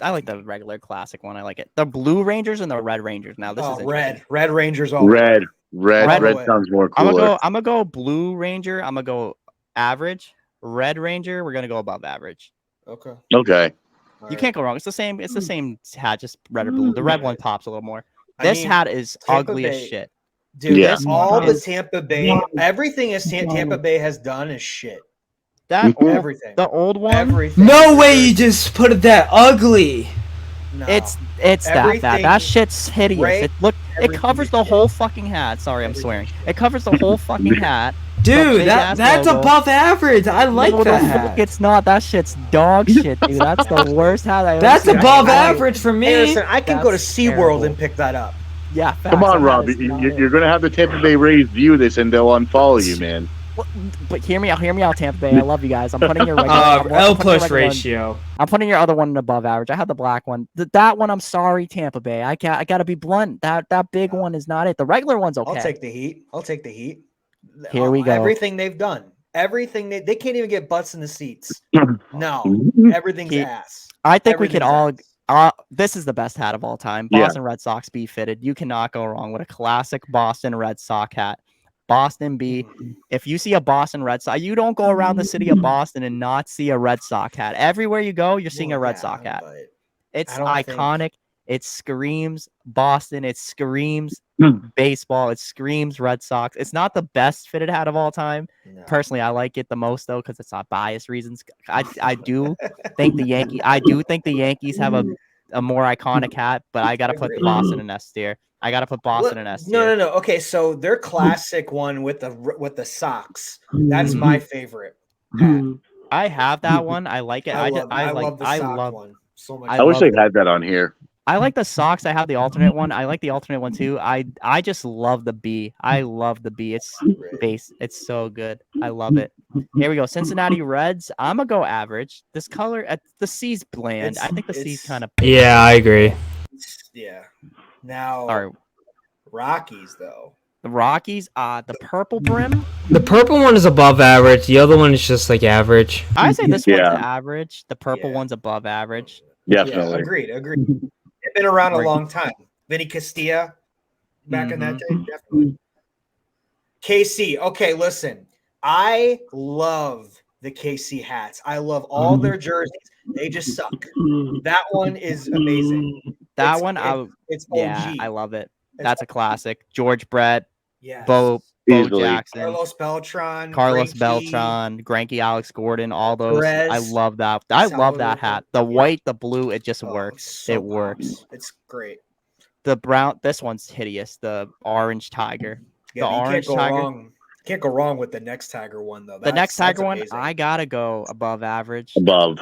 I like the regular classic one. I like it. The blue Rangers and the red Rangers. Now this is interesting. Red Rangers all the Red, way. red, Red- red sounds more I'm cooler. gonna go blue Ranger. I'm gonna go average. Red Ranger. We're gonna go above average. Okay. Okay. You can't go wrong. It's the same. It's the same hat, just red or blue. The red one pops a little more. I This mean, hat is Tampa ugly as Bay- shit. Dude, Yeah. This all one the is Tampa Bay, everything Tampa Bay has done is shit. that old, Everything. the old one. Everything. No is way! good. You just put it that ugly. No. It's that bad. Everything- That shit's hideous. Ray, It everything covers is the shit. whole fucking hat. Sorry, I'm Everything swearing. is shit. It covers the whole fucking hat. Dude, big-ass that's logo. above average. I like No, the that fuck hat. it's not. That shit's dog shit, dude. That's the worst hat I ever That's seen. above I- average for me. Harrison, I can go to That's SeaWorld terrible. and pick that up. Yeah, Come facts, on, that Rob. is not it. You're going to have the Tampa Bay Rays view this, and they'll unfollow you, man. Well, but hear me out, Tampa Bay. I love you guys. I'm putting your regular. L I'm putting your push regular one- ratio. I'm putting your other one above average. I had the black one. That one, I'm sorry, Tampa Bay. I gotta be blunt. That big one is not it. The regular one's okay. I'll take the heat. Here we go. Everything they've done. Everything they can't even get butts in the seats. No. Everything's He- ass. I think we could Everything's all. ass. This is the best hat of all time. Yeah. Boston Red Sox B fitted. You cannot go wrong with a classic Boston Red Sox hat. Boston B. If you see a Boston Red Sox, you don't go around the city of Boston and not see a Red Sox hat. Everywhere you go, you're seeing a Red Sox hat. but It's I don't think- iconic. It screams Boston. It screams baseball. It screams Red Sox. It's not the best fitted hat of all time. no. Personally, I like it the most though because it's not bias reasons. I do think the Yankees have a more iconic hat, but I gotta put the Boston in S tier. I gotta put Boston in S tier. No. Okay, so their classic one with the socks. That's my favorite. hat. I have that one. I like it. I love the I sock love one so much. I wish love they had that on here. I like the socks. I have the alternate one. I like the alternate one too. I just love the B. I love the B. It's base. It's so good. I love it. Here we go. Cincinnati Reds. I'm gonna go average. This color at the C's bland. I think the C's kind of Yeah, I agree. Yeah. Now, Or Rockies though. the Rockies. The purple brim. The purple one is above average. The other one is just like average. I say this one's Yeah. average. The purple Yeah. one's above average. Definitely. Yeah, agreed. They've been around a long time. Vinny Castilla back in that day, definitely. KC. Okay, listen. I love the KC hats. I love all their jerseys. They just suck. That one is amazing. That It's- one, It's OG. yeah, I love it. That's a classic. George Brett, Yes. Bo Easily. Jackson, Carlos Beltran, Carlos Greinke, Beltran, Granky, Alex Gordon, all those. I Perez, love that. I love that hat. The Yeah. white, the blue, it just Oh, works. so It works. pops. It's great. The brown, this one's hideous. The orange tiger. Yeah, The but you orange can't go tiger. wrong. Can't go wrong with the next Tiger one though. The next That's tiger one, amazing. I gotta go above average. Above.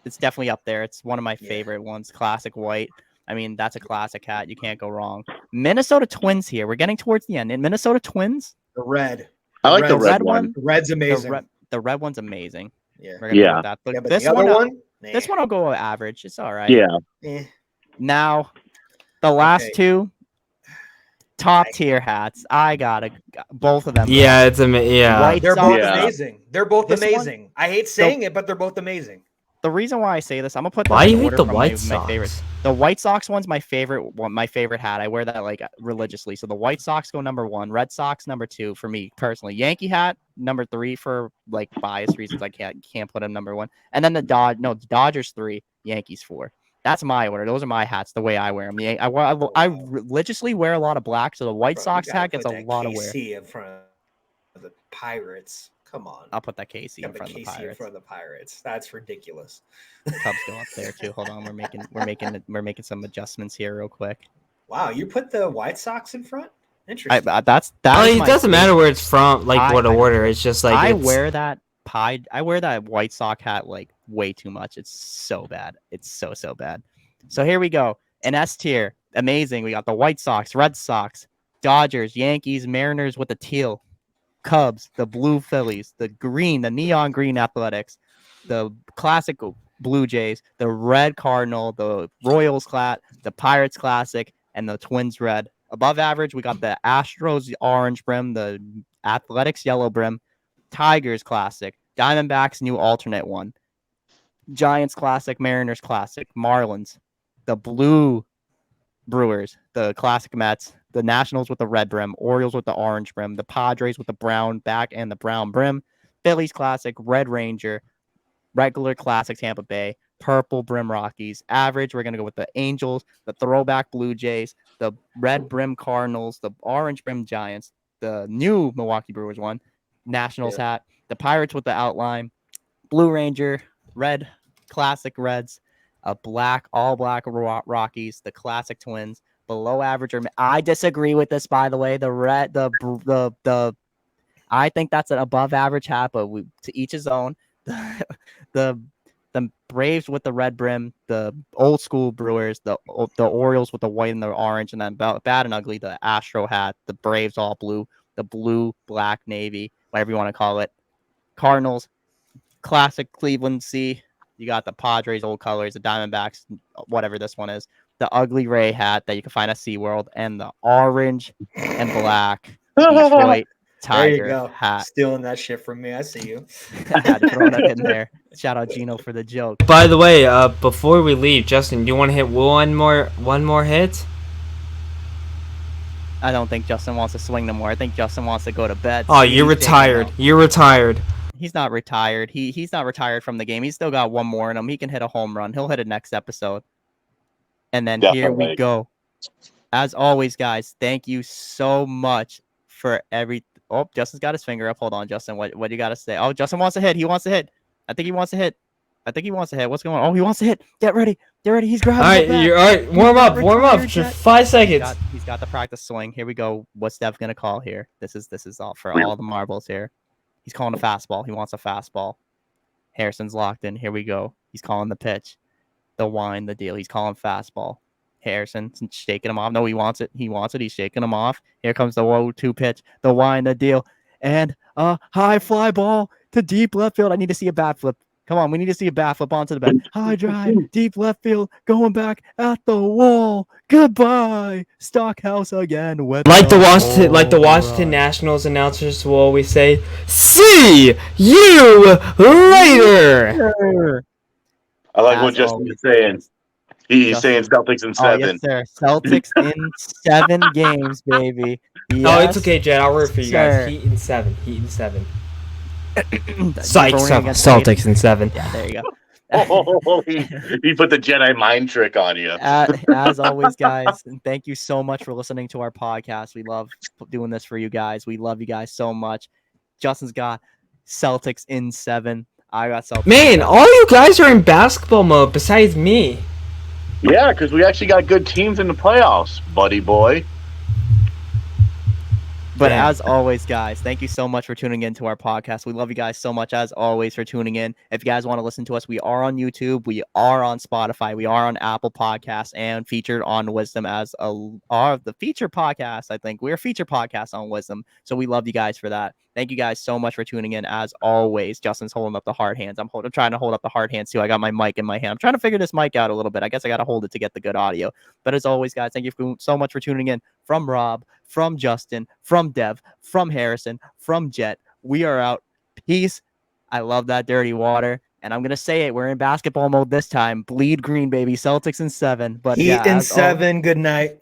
It's definitely up there. It's one of my Yeah. favorite ones. Classic white. I mean, that's a classic hat. You can't go wrong. Minnesota Twins here. We're getting towards the end. In Minnesota Twins, The red. I like the Red's- red one. The red's amazing. the red one's amazing. Yeah. We're gonna go Yeah. with that. But Yeah, but this the other one, one, this one I'll go average. It's all right. Yeah. eh. Now, the last Okay. two top tier hats. I gotta both of them. Yeah, it's yeah. White They're Sox. both Yeah. amazing. They're both This one- amazing. I hate saying it, but they're both amazing. The reason why I say this, I'm gonna put them Why in you hate order the from White my Sox? favorites. The White Sox one's my favorite one, my favorite hat. I wear that like religiously. So the White Sox go number 1, Red Sox number 2 for me personally. Yankee hat number 3 for like bias reasons. I can't put him number 1. And then the Dodgers 3, Yankees 4. That's my order. Those are my hats. The way I wear them. I religiously wear a lot of black, so the White Bro, Sox you gotta hat gets put a that lot of wear. KC in front of the Pirates. Come on. I'll put that KC You in got front of the KC in Pirates. front of the Pirates. That's ridiculous. Cubs go up there too. Hold on, we're making some adjustments here real quick. Wow, you put the White Sox in front? I, Interesting. that's Well, is it my doesn't matter where it's from, like what I- order. It's just like I it's, wear that White Sox hat like way too much. It's so bad. It's so bad. So here we go. An S tier. Amazing. We got the White Sox, Red Sox, Dodgers, Yankees, Mariners with the teal, Cubs, the blue Phillies, the green, the neon green Athletics, the classic Blue Jays, the red Cardinal, the Royals the Pirates Classic, and the Twins red. Above average, we got the Astros orange brim, the Athletics yellow brim, Tigers Classic, Diamondbacks new alternate one, Giants Classic, Mariners Classic, Marlins, the blue Brewers, the classic Mets, the Nationals with the red brim, Orioles with the orange brim, the Padres with the brown back and the brown brim, Phillies Classic, Red Ranger, regular classic Tampa Bay, purple brim Rockies, average, we're going to go with the Angels, the throwback Blue Jays, the red brim Cardinals, the orange brim Giants, the new Milwaukee Brewers one, Nationals hat, the Pirates with the outline, Blue Ranger, red classic Reds, a all black Rockies, the classic Twins, below average. I disagree with this, by the way. I think that's an above average hat, but to each his own. The Braves with the red brim, the old school Brewers, the Orioles with the white and the orange, and then bad and ugly, the Astro hat, the Braves all blue, the blue, black, navy, whatever you want to call it. Cardinals, classic Cleveland C. You got the Padres old colors, the Diamondbacks, whatever this one is, the ugly Ray hat that you can find at SeaWorld, and the orange and black Detroit Tiger there you go. hat. Stealing that shit from me. I see you. I had to throw that in there. Shout out Gino for the joke. By the way, before we leave, Justin, do you want to hit one more hit? I don't think Justin wants to swing no more. I think Justin wants to go to bed. Oh, you're retired. You're retired. He's not retired. He's not retired from the game. He's still got one more in him. He can hit a home run. He'll hit it next episode. And then here we Definitely. go. As always, guys, thank you so much for every. Oh, Justin's got his finger up. Hold on, Justin. What do you got to say? Oh, Justin wants to hit. He wants to hit. I think he wants to hit. What's going on? Oh, he wants to hit. Get ready. He's grabbing. All right. Warm up. Just 5 seconds. He's got the practice swing. Here we go. What's Dev gonna call here? This is all for all the marbles here. He's calling a fastball. He wants a fastball. Harrison's locked in. Here we go. He's calling the pitch. The wind, the deal. He's calling fastball. Harrison shaking him off. No, he wants it. He wants it. He's shaking him off. Here comes the 0-2 pitch, the wind, the deal, and a high fly ball to deep left field. I need to see a bat flip. Come on, we need to see a bat flip onto the bat. High drive, deep left field, going back at the wall. Goodbye, Stockhouse again. With Like the Washington Nationals announcers will always say, "See you later." I like As what Justin always. is saying. He's saying Justin. Celtics in Oh, 7. yes, sir. Celtics in 7 games, baby. Yes, Oh, it's okay, Jed. I'll root for you sir. guys. Heat in 7. Heat in 7. Psych, Celtics in 7. Yeah, there you go. Oh, he put the Jedi mind trick on you. As always, guys, and thank you so much for listening to our podcast. We love doing this for you guys. We love you guys so much. Justin's got Celtics in 7. I got Celtics. Man, all you guys are in basketball mode besides me. Yeah, because we actually got good teams in the playoffs, buddy boy. But Damn. as always, guys, thank you so much for tuning in to our podcast. We love you guys so much, as always, for tuning in. If you guys want to listen to us, we are on YouTube, we are on Spotify, we are on Apple Podcasts, and featured on Wisdom as the feature podcast. I think we're a feature podcast on Wisdom, so we love you guys for that. Thank you guys so much for tuning in. As always, Justin's holding up the hard hands. I'm trying to hold up the hard hands too. I got my mic in my hand. I'm trying to figure this mic out a little bit. I guess I got to hold it to get the good audio. But as always, guys, thank you so much for tuning in. From Rob, from Justin, from Dev, from Harrison, from Jet, we are out. Peace. I love that dirty water. And I'm going to say it. We're in basketball mode this time. Bleed green, baby. Celtics in 7. But Heat yeah, in 7. Good night.